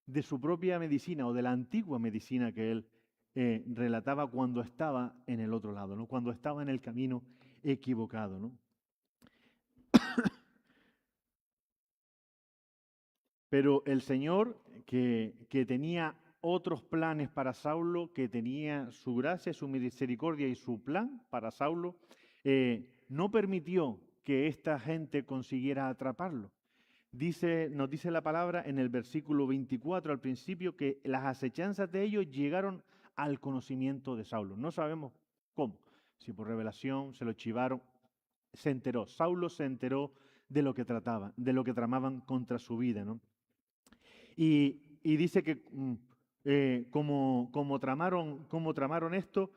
de su propia medicina o de la antigua medicina que él relataba cuando estaba en el otro lado, ¿no? Cuando estaba en el camino equivocado, ¿no? Pero el Señor, que tenía otros planes para Saulo, que tenía su gracia, su misericordia y su plan para Saulo, no permitió que esta gente consiguiera atraparlo. Nos dice la palabra en el versículo 24 al principio que las acechanzas de ellos llegaron al conocimiento de Saulo. No sabemos cómo, si por revelación se lo chivaron, se enteró. Saulo se enteró de lo que trataban, de lo que tramaban contra su vida, ¿no? Y dice que como tramaron esto,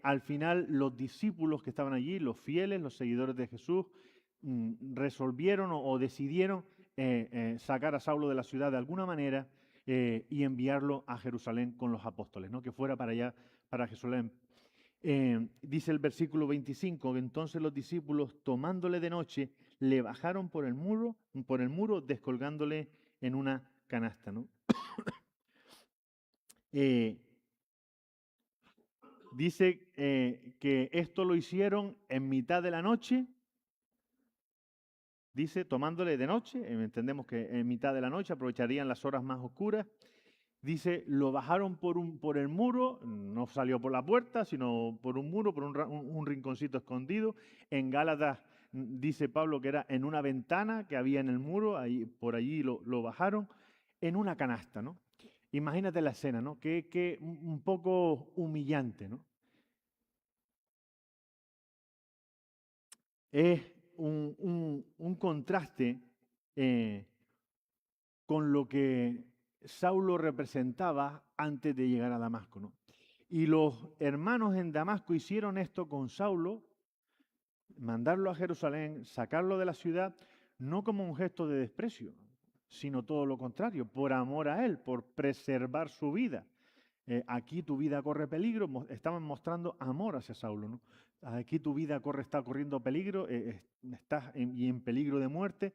al final los discípulos que estaban allí, los fieles, los seguidores de Jesús, resolvieron o decidieron sacar a Saulo de la ciudad de alguna manera y enviarlo a Jerusalén con los apóstoles, ¿no? Que fuera para allá, para Jerusalén. Dice el versículo 25, que entonces los discípulos, tomándole de noche, le bajaron por el muro, descolgándole en una canasta, ¿no? Dice que esto lo hicieron en mitad de la noche. Dice, tomándole de noche, entendemos que en mitad de la noche aprovecharían las horas más oscuras. Dice, lo bajaron por el muro, no salió por la puerta, sino por un muro, por un rinconcito escondido. En Gálatas dice Pablo que era en una ventana que había en el muro, por allí lo bajaron, en una canasta, ¿no? Imagínate la escena, ¿no? Que un poco humillante, ¿no? Es un contraste con lo que Saulo representaba antes de llegar a Damasco, ¿no? Y los hermanos en Damasco hicieron esto con Saulo, mandarlo a Jerusalén, sacarlo de la ciudad, no como un gesto de desprecio, sino todo lo contrario, por amor a él, por preservar su vida. Aquí tu vida corre peligro, estaban mostrando amor hacia Saulo, ¿no? Aquí tu vida está corriendo peligro, estás en peligro de muerte.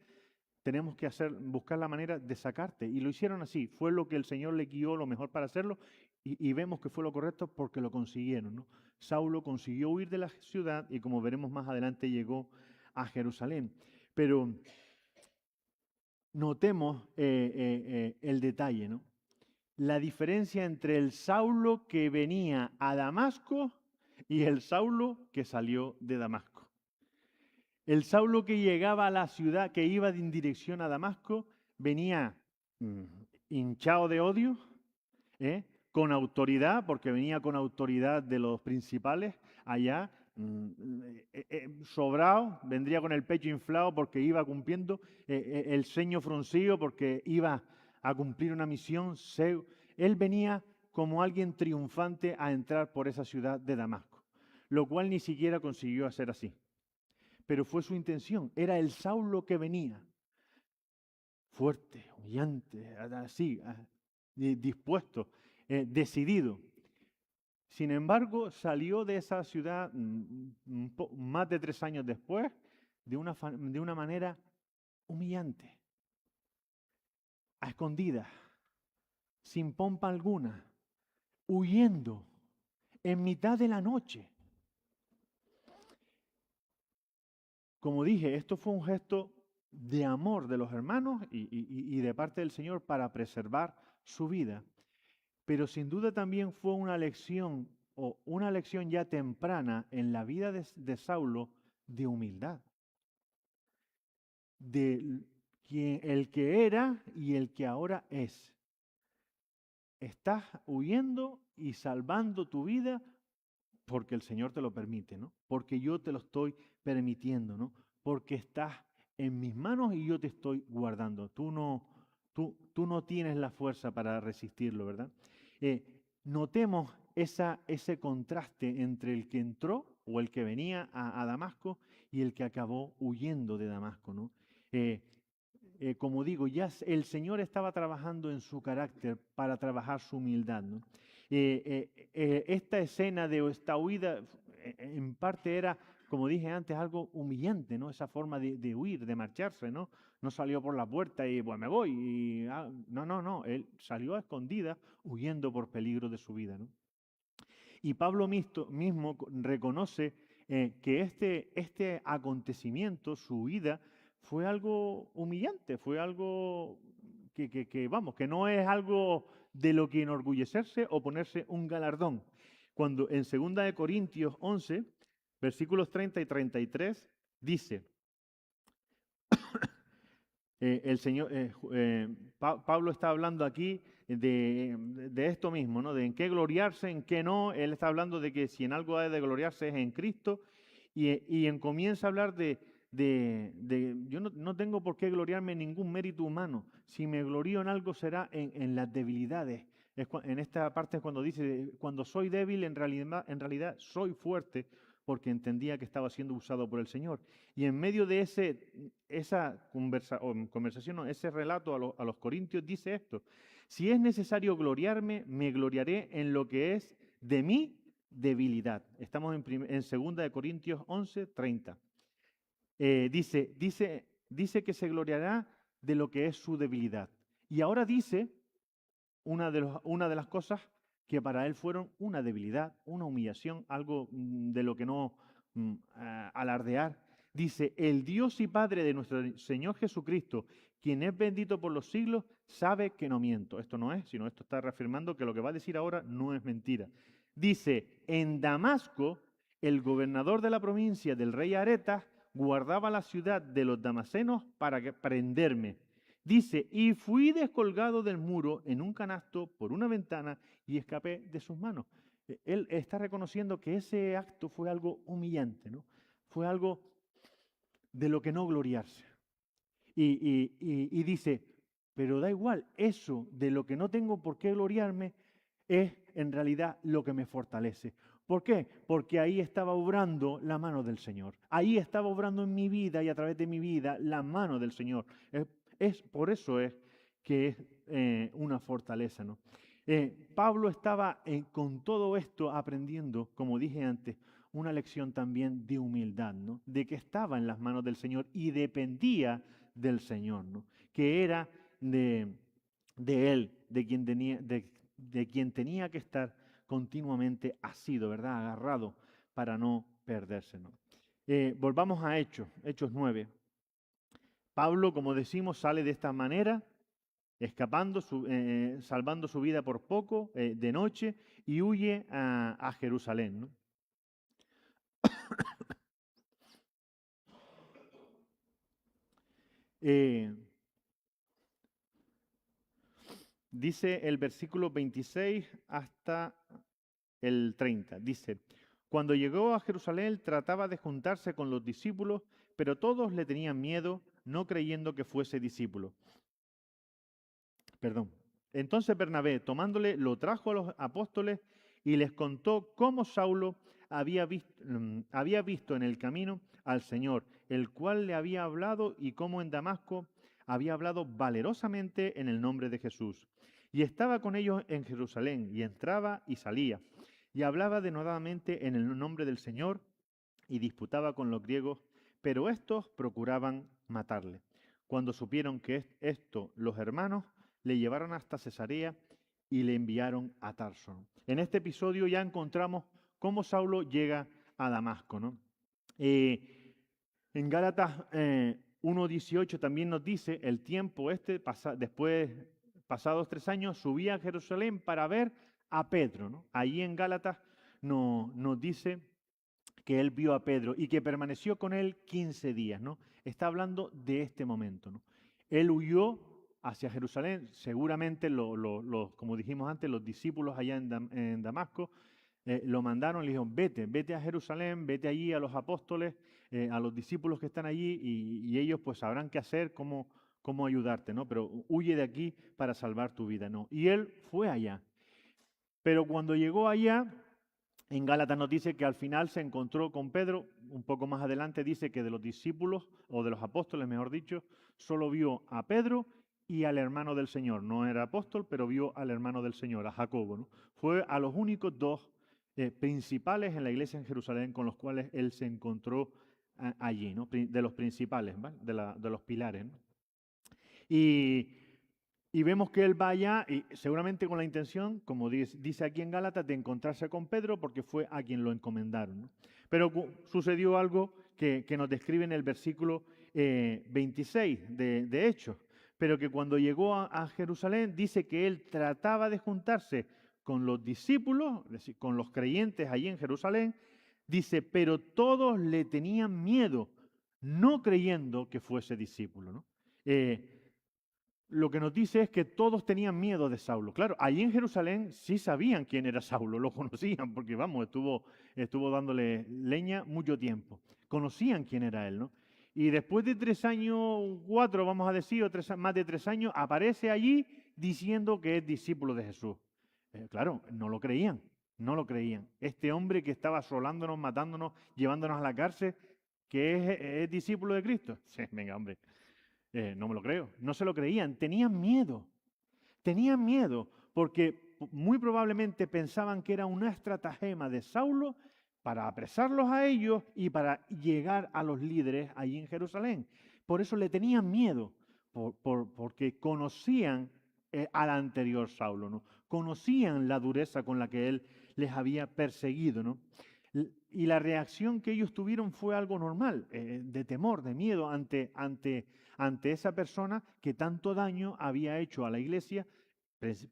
Tenemos que buscar la manera de sacarte. Y lo hicieron así. Fue lo que el Señor le guió lo mejor para hacerlo. Y vemos que fue lo correcto porque lo consiguieron, ¿no? Saulo consiguió huir de la ciudad y, como veremos más adelante, llegó a Jerusalén. Pero notemos el detalle, ¿no? La diferencia entre el Saulo que venía a Damasco y el Saulo que salió de Damasco. El Saulo que llegaba a la ciudad, que iba en dirección a Damasco, venía hinchado de odio, con autoridad, porque venía con autoridad de los principales allá, sobrado, vendría con el pecho inflado porque iba cumpliendo, el ceño fruncido porque iba a cumplir una misión. Él venía como alguien triunfante a entrar por esa ciudad de Damasco, lo cual ni siquiera consiguió hacer así. Pero fue su intención, era el Saulo que venía, fuerte, humillante, así, dispuesto, decidido. Sin embargo, salió de esa ciudad más de 3 años después de una manera humillante, a escondidas, sin pompa alguna, huyendo en mitad de la noche. Como dije, esto fue un gesto de amor de los hermanos y de parte del Señor para preservar su vida. Pero sin duda también fue una lección ya temprana en la vida de Saulo de humildad. De el que era y el que ahora es. Estás huyendo y salvando tu vida porque el Señor te lo permite, ¿no? Porque yo te lo estoy permitiendo, ¿no? Porque estás en mis manos y yo te estoy guardando. Tú no tienes la fuerza para resistirlo, ¿verdad? Notemos ese contraste entre el que entró o el que venía a Damasco y el que acabó huyendo de Damasco, ¿no? Como digo, ya el Señor estaba trabajando en su carácter para trabajar su humildad, ¿no? Esta escena de esta huida en parte era, como dije antes, algo humillante, ¿no? Esa forma de huir, de marcharse, ¿no? No salió por la puerta y pues me voy. No, él salió a escondidas huyendo por peligro de su vida, ¿no? Y Pablo mismo reconoce que este acontecimiento, su huida, fue algo humillante, fue algo que no es algo de lo que enorgullecerse o ponerse un galardón. Cuando en 2 Corintios 11, versículos 30 y 33, dice, Pablo está hablando aquí de esto mismo, ¿no? De en qué gloriarse, en qué no. Él está hablando de que si en algo ha de gloriarse es en Cristo y comienza a hablar yo no tengo por qué gloriarme en ningún mérito humano. Si me glorío en algo será en las debilidades. En esta parte es cuando dice, cuando soy débil en realidad soy fuerte, porque entendía que estaba siendo usado por el Señor. Y en medio de esa conversación, ese relato a los corintios, dice esto: si es necesario gloriarme, me gloriaré en lo que es de mi debilidad. Estamos en 2 Corintios 11, 30. Dice que se gloriará de lo que es su debilidad. Y ahora dice una de las cosas que para él fueron una debilidad, una humillación, algo de lo que no alardear. Dice, el Dios y Padre de nuestro Señor Jesucristo, quien es bendito por los siglos, sabe que no miento. Esto no es, sino esto está reafirmando que lo que va a decir ahora no es mentira. Dice, en Damasco, el gobernador de la provincia del rey Aretas guardaba la ciudad de los damasenos para prenderme. Dice, y fui descolgado del muro en un canasto por una ventana y escapé de sus manos. Él está reconociendo que ese acto fue algo humillante, ¿no? Fue algo de lo que no gloriarse. Y dice, pero da igual, eso de lo que no tengo por qué gloriarme es en realidad lo que me fortalece. ¿Por qué? Porque ahí estaba obrando la mano del Señor. Ahí estaba obrando en mi vida y a través de mi vida la mano del Señor. Por eso es que es una fortaleza, ¿no? Pablo estaba con todo esto aprendiendo, como dije antes, una lección también de humildad, ¿no? De que estaba en las manos del Señor y dependía del Señor, ¿no? Que era de Él, de quien de quien tenía que estar continuamente asido, ¿verdad? Agarrado para no perderse, ¿no? Volvamos a Hechos 9. Pablo, como decimos, sale de esta manera, escapando, salvando su vida por poco, de noche, y huye a Jerusalén, ¿no? Dice el versículo 26 hasta el 30. Dice, cuando llegó a Jerusalén trataba de juntarse con los discípulos, pero todos le tenían miedo, no creyendo que fuese discípulo. Perdón. Entonces Bernabé, tomándole, lo trajo a los apóstoles y les contó cómo Saulo había visto en el camino al Señor, el cual le había hablado, y cómo en Damasco había hablado valerosamente en el nombre de Jesús. Y estaba con ellos en Jerusalén, y entraba y salía, y hablaba denodadamente en el nombre del Señor, y disputaba con los griegos, pero estos procuraban matarle. Cuando supieron que esto, los hermanos le llevaron hasta Cesarea y le enviaron a Tarso. En este episodio ya encontramos cómo Saulo llega a Damasco, ¿no? En Gálatas 1:18 también nos dice, el tiempo después, pasados 3 años, subía a Jerusalén para ver a Pedro, ¿no? Allí en Gálatas nos dice que él vio a Pedro y que permaneció con él 15 días, ¿no? Está hablando de este momento, ¿no? Él huyó hacia Jerusalén, seguramente, como dijimos antes, los discípulos allá en Damasco lo mandaron, le dijeron, vete a Jerusalén, vete allí a los apóstoles, a los discípulos que están allí, y ellos pues sabrán qué hacer, cómo ayudarte, ¿no? Pero huye de aquí para salvar tu vida, ¿no? Y él fue allá. Pero cuando llegó allá, en Gálatas nos dice que al final se encontró con Pedro. Un poco más adelante dice que de los discípulos, o de los apóstoles, mejor dicho, solo vio a Pedro y al hermano del Señor. No era apóstol, pero vio al hermano del Señor, a Jacobo, ¿no? Fue a los únicos 2 principales en la iglesia en Jerusalén con los cuales él se encontró allí, ¿no? De los principales, ¿vale? De los pilares, ¿no? Y vemos que él va allá, y seguramente con la intención, como dice aquí en Gálatas, de encontrarse con Pedro, porque fue a quien lo encomendaron, ¿no? Pero sucedió algo que nos describe en el versículo 26 de Hechos, pero que cuando llegó a Jerusalén dice que él trataba de juntarse con los discípulos, es decir, con los creyentes allí en Jerusalén, dice, pero todos le tenían miedo, no creyendo que fuese discípulo, ¿no? Lo que nos dice es que todos tenían miedo de Saulo. Claro, allí en Jerusalén sí sabían quién era Saulo, lo conocían, porque vamos, estuvo dándole leña mucho tiempo. Conocían quién era él, ¿no? Y después de 3 años, 4 vamos a decir, o más de 3 años, aparece allí diciendo que es discípulo de Jesús. Claro, no lo creían, no lo creían. Este hombre que estaba asolándonos, matándonos, llevándonos a la cárcel, que es discípulo de Cristo. Sí, venga, hombre. No me lo creo, no se lo creían, tenían miedo porque muy probablemente pensaban que era una estratagema de Saulo para apresarlos a ellos y para llegar a los líderes allí en Jerusalén. Por eso le tenían miedo, porque conocían al anterior Saulo, ¿no? Conocían la dureza con la que él les había perseguido, ¿no? Y la reacción que ellos tuvieron fue algo normal, de temor, de miedo ante esa persona que tanto daño había hecho a la iglesia,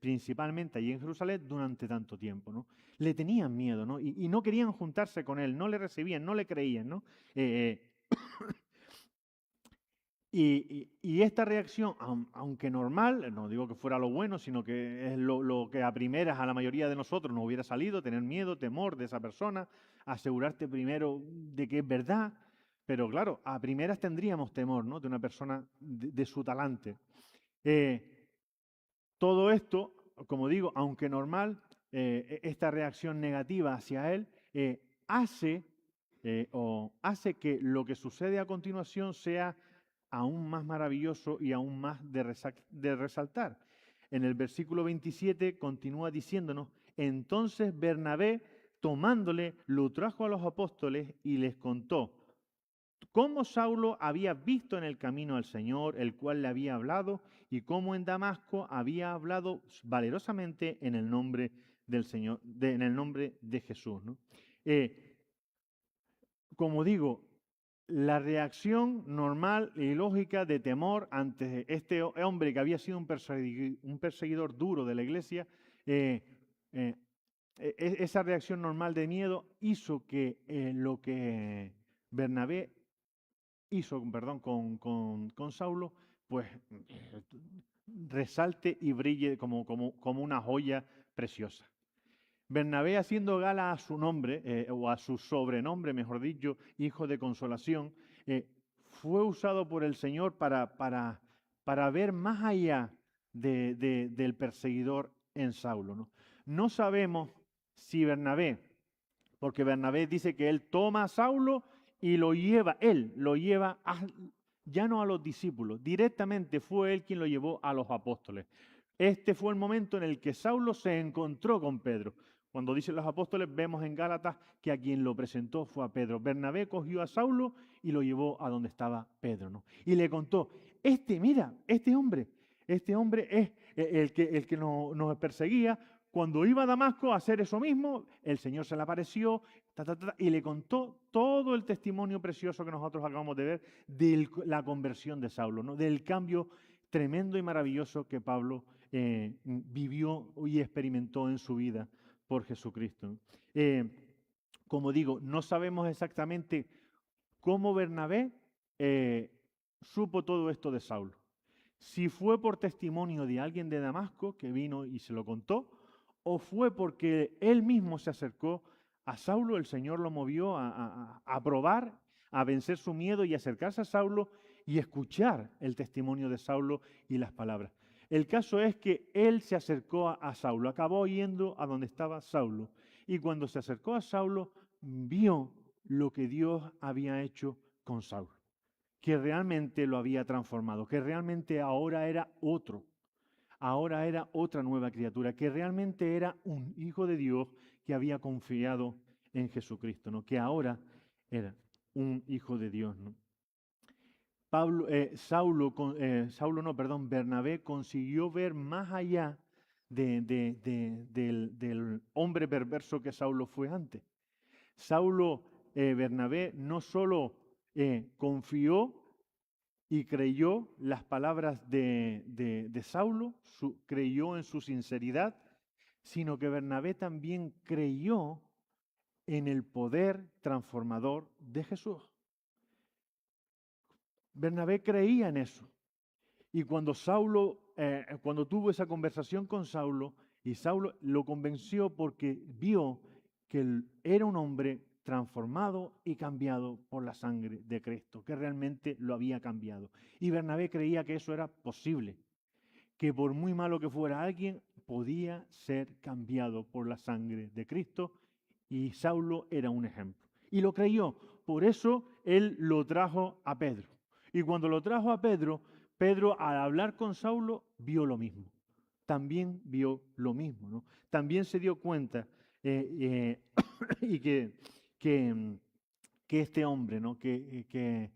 principalmente allí en Jerusalén, durante tanto tiempo, ¿no? Le tenían miedo, ¿no? Y no querían juntarse con él, no le recibían, no le creían, ¿no? Y esta reacción, aunque normal, no digo que fuera lo bueno, sino que es lo que a primeras a la mayoría de nosotros nos hubiera salido, tener miedo, temor de esa persona, asegurarte primero de que es verdad, pero claro, a primeras tendríamos temor, ¿no? De una persona de su talante. Todo esto, como digo, aunque normal, esta reacción negativa hacia él hace que lo que sucede a continuación sea aún más maravilloso y aún más de resaltar. En el versículo 27 continúa diciéndonos, entonces Bernabé, tomándole, lo trajo a los apóstoles y les contó cómo Saulo había visto en el camino al Señor, el cual le había hablado, y cómo en Damasco había hablado valerosamente en el nombre del Señor, en el nombre de Jesús, ¿no? Como digo, la reacción normal y lógica de temor ante este hombre que había sido un perseguidor duro de la iglesia, esa reacción normal de miedo hizo que lo que Bernabé hizo, perdón, con Saulo, pues resalte y brille como una joya preciosa. Bernabé, haciendo gala a su nombre, o a su sobrenombre, mejor dicho, hijo de consolación, fue usado por el Señor para ver más allá del perseguidor en Saulo, ¿no? No sabemos si Bernabé, porque Bernabé dice que él toma a Saulo y lo lleva ya no a los discípulos, directamente fue él quien lo llevó a los apóstoles. Este fue el momento en el que Saulo se encontró con Pedro. Cuando dicen los apóstoles, vemos en Gálatas que a quien lo presentó fue a Pedro. Bernabé cogió a Saulo y lo llevó a donde estaba Pedro, ¿no? Y le contó, mira, este hombre es el que nos perseguía. Cuando iba a Damasco a hacer eso mismo, el Señor se le apareció y le contó todo el testimonio precioso que nosotros acabamos de ver de la conversión de Saulo, ¿no? Del cambio tremendo y maravilloso que Pablo vivió y experimentó en su vida por Jesucristo. Como digo, no sabemos exactamente cómo Bernabé supo todo esto de Saulo. Si fue por testimonio de alguien de Damasco que vino y se lo contó, o fue porque él mismo se acercó a Saulo, el Señor lo movió a probar, a vencer su miedo y acercarse a Saulo y escuchar el testimonio de Saulo y las palabras. El caso es que él se acercó a Saulo, acabó yendo a donde estaba Saulo, y cuando se acercó a Saulo, vio lo que Dios había hecho con Saulo, que realmente lo había transformado, que realmente ahora era otro. Ahora era otra nueva criatura, que realmente era un hijo de Dios que había confiado en Jesucristo, ¿no? Que ahora era un hijo de Dios, ¿no? Bernabé consiguió ver más allá del hombre perverso que Saulo fue antes. Bernabé no solo confió y creyó las palabras de Saulo, creyó en su sinceridad, sino que Bernabé también creyó en el poder transformador de Jesús. Bernabé creía en eso. Y cuando tuvo esa conversación con Saulo, y Saulo lo convenció porque vio que él era un hombre transformado y cambiado por la sangre de Cristo, que realmente lo había cambiado. Y Bernabé creía que eso era posible, que por muy malo que fuera alguien, podía ser cambiado por la sangre de Cristo, y Saulo era un ejemplo. Y lo creyó, por eso él lo trajo a Pedro. Y cuando lo trajo a Pedro, Pedro al hablar con Saulo vio lo mismo. También vio lo mismo, ¿no? También se dio cuenta y que este hombre, ¿no? que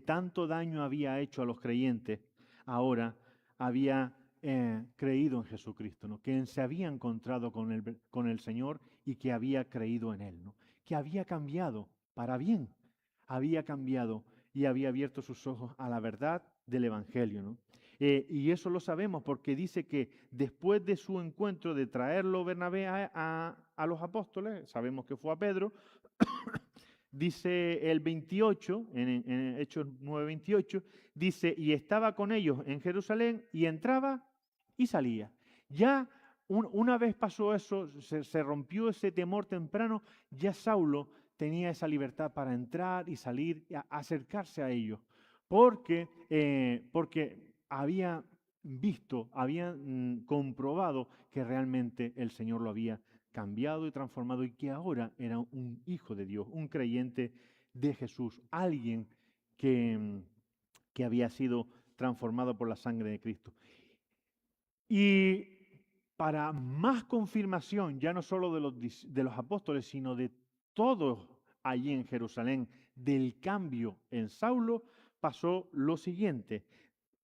tanto daño había hecho a los creyentes, ahora había creído en Jesucristo, ¿no? Que se había encontrado con el Señor y que había creído en Él, ¿no? Que había cambiado para bien, había cambiado y había abierto sus ojos a la verdad del Evangelio, ¿no? Y eso lo sabemos porque dice que después de su encuentro, de traerlo Bernabé a los apóstoles, sabemos que fue a Pedro, dice el 28, en Hechos 9:28, dice, y estaba con ellos en Jerusalén y entraba y salía. Ya una vez pasó eso, se rompió ese temor temprano, ya Saulo tenía esa libertad para entrar y salir, y acercarse a ellos, porque había visto, había comprobado que realmente el Señor lo había cambiado y transformado y que ahora era un hijo de Dios, un creyente de Jesús, alguien que había sido transformado por la sangre de Cristo. Y para más confirmación, ya no solo de los apóstoles, sino de todos allí en Jerusalén del cambio en Saulo, pasó lo siguiente.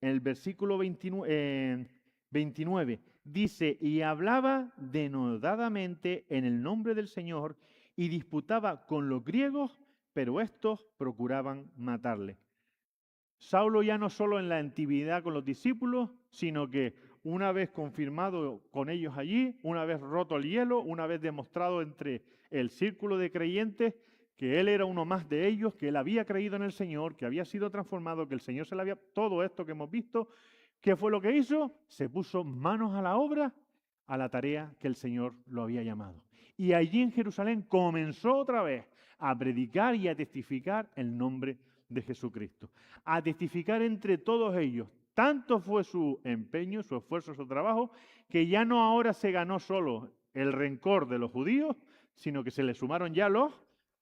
En el versículo 29 dice, y hablaba denodadamente en el nombre del Señor y disputaba con los griegos, pero estos procuraban matarle. Saulo ya no solo en la intimidad con los discípulos, sino que una vez confirmado con ellos allí, una vez roto el hielo, una vez demostrado entre el círculo de creyentes que él era uno más de ellos, que él había creído en el Señor, que había sido transformado, que el Señor se le había... Todo esto que hemos visto, ¿qué fue lo que hizo? Se puso manos a la obra, a la tarea que el Señor lo había llamado. Y allí en Jerusalén comenzó otra vez a predicar y a testificar el nombre de Jesucristo. A testificar entre todos ellos. Tanto fue su empeño, su esfuerzo, su trabajo, que ya no ahora se ganó solo el rencor de los judíos, sino que se le sumaron ya los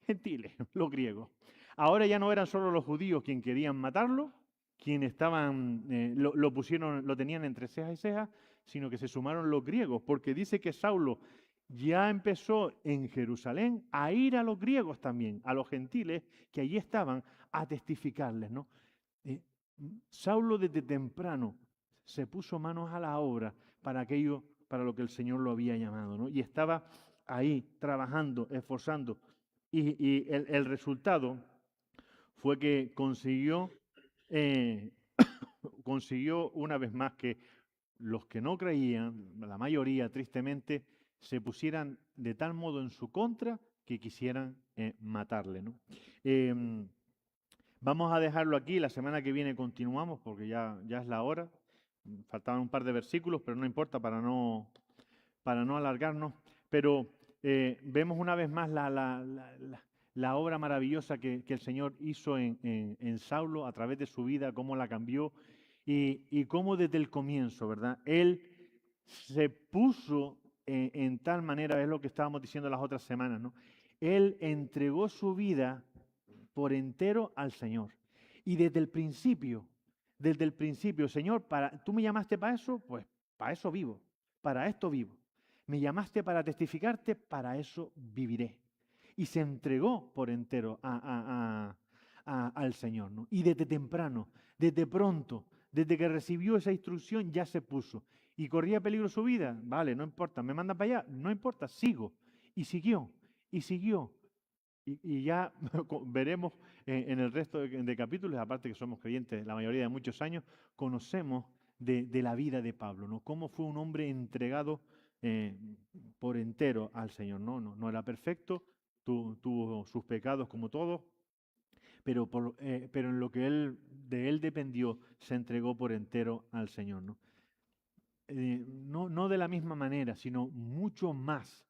gentiles, los griegos. Ahora ya no eran solo los judíos quienes querían matarlo, quienes estaban, lo tenían entre ceja y ceja, sino que se sumaron los griegos, porque dice que Saulo ya empezó en Jerusalén a ir a los griegos también, a los gentiles que allí estaban, a testificarles, ¿no? Saulo desde temprano se puso manos a la obra para aquello, para lo que el Señor lo había llamado, ¿no? Y estaba ahí trabajando, esforzando. Y el resultado fue que consiguió una vez más que los que no creían, la mayoría tristemente, se pusieran de tal modo en su contra que quisieran matarle, ¿no? Vamos a dejarlo aquí, la semana que viene continuamos porque ya es la hora. Faltaban un par de versículos, pero no importa para no alargarnos. Pero vemos una vez más la obra maravillosa que el Señor hizo en Saulo a través de su vida, cómo la cambió y cómo desde el comienzo, ¿verdad? Él se puso en tal manera, es lo que estábamos diciendo las otras semanas, ¿no? Él entregó su vida por entero al Señor. Y desde el principio, Señor, ¿tú me llamaste para eso? Pues para eso vivo, para esto vivo. Me llamaste para testificarte, para eso viviré. Y se entregó por entero al Señor, ¿no? Y desde temprano, desde pronto, desde que recibió esa instrucción, ya se puso. ¿Y corría peligro su vida? Vale, no importa. ¿Me manda para allá? No importa, sigo. Y siguió, y siguió. Y ya veremos en el resto de capítulos, aparte que somos creyentes la mayoría de muchos años, conocemos de la vida de Pablo, ¿no? Cómo fue un hombre entregado por entero al Señor. No era perfecto, tuvo sus pecados como todos, pero en lo que de él dependió, se entregó por entero al Señor, ¿no? No de la misma manera, sino mucho más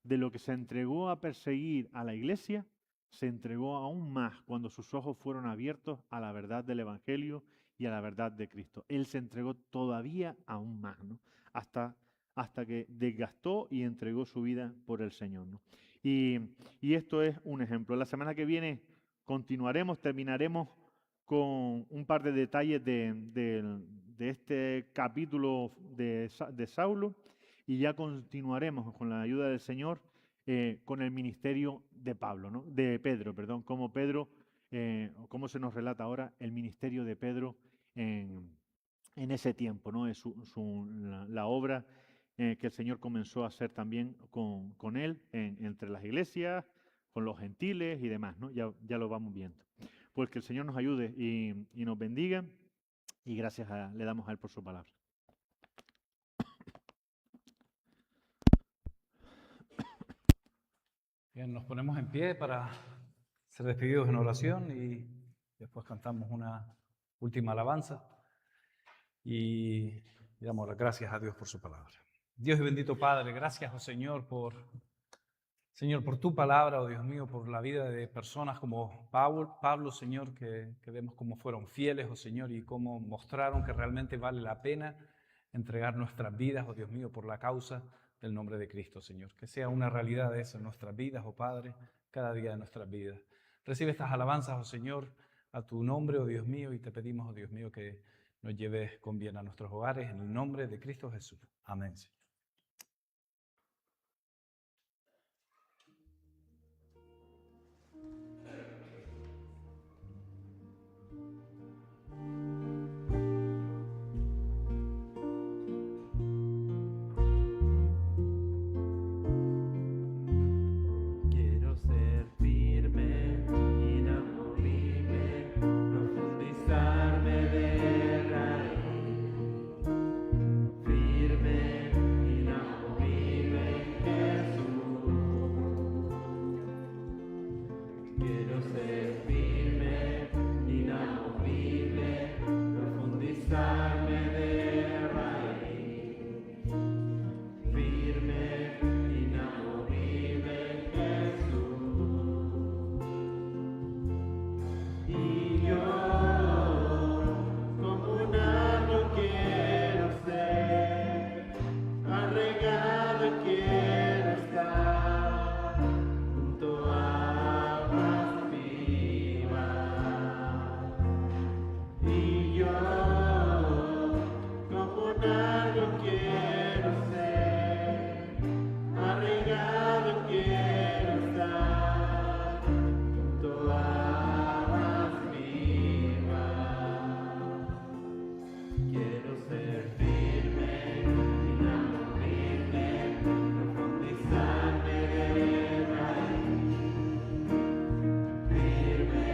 de lo que se entregó a perseguir a la iglesia, se entregó aún más cuando sus ojos fueron abiertos a la verdad del Evangelio y a la verdad de Cristo. Él se entregó todavía aún más, ¿no? Hasta que desgastó y entregó su vida por el Señor, ¿no? Y esto es un ejemplo. La semana que viene terminaremos con un par de detalles de este capítulo de Saulo. Y ya continuaremos con la ayuda del Señor con el ministerio de Pablo, ¿no? De Pedro, perdón, cómo se nos relata ahora el ministerio de Pedro en ese tiempo, ¿no? Es la obra que el Señor comenzó a hacer también con él entre las iglesias, con los gentiles y demás, ¿no? Ya lo vamos viendo. Pues que el Señor nos ayude y nos bendiga y gracias le damos a Él por su palabra. Bien, nos ponemos en pie para ser despedidos en oración y después cantamos una última alabanza y damos las gracias a Dios por su palabra. Dios y bendito Padre, gracias, oh Señor, por tu palabra, oh Dios mío, por la vida de personas como Pablo, Señor, que vemos cómo fueron fieles, oh Señor, y cómo mostraron que realmente vale la pena entregar nuestras vidas, oh Dios mío, por la causa del nombre de Cristo, Señor. Que sea una realidad de eso en nuestras vidas, oh Padre, cada día de nuestras vidas. Recibe estas alabanzas, oh Señor, a tu nombre, oh Dios mío, y te pedimos, oh Dios mío, que nos lleves con bien a nuestros hogares, en el nombre de Cristo Jesús. Amén, Señor. Quiero ser firme, inamovible, profundizarme de raíz. Firme, inamovible en Jesús. Y yo, como un árbol quiero ser, arraigado quiero estar, junto a aguas vivas. Y yo, como un árbol quiero ser, arraigado quiero estar, junto a aguas vivas. Quiero ser firme, inamovible, profundizarme de raíz. Firme,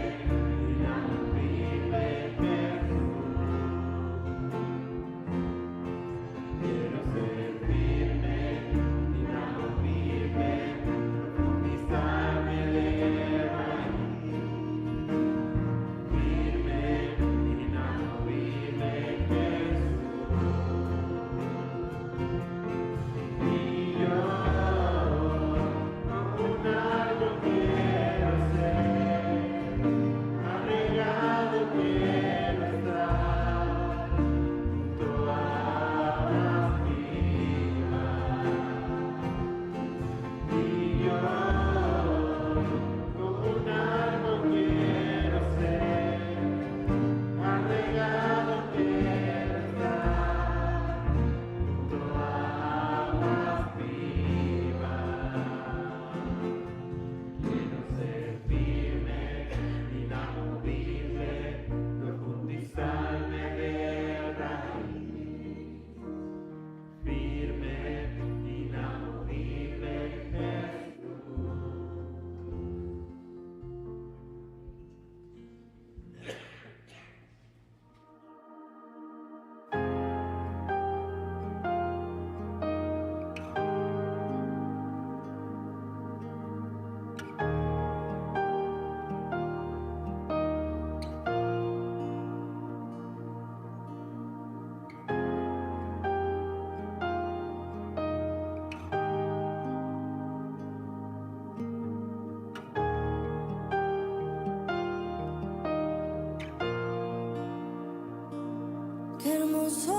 inamovible, Jesús. Quiero ser firme, inamovible, profundizarme de raíz. Firme, inamovible, Jesús. Y yo, como un árbol quiero ser, arraigado quiero estar, junto a aguas vivas. Y yo, como un árbol quiero ser, arraigado quiero estar, junto a aguas vivas. Quiero ser firme, inamovible, profundizarme de raíz. Firme, inamovible, Jesús. Qué hermoso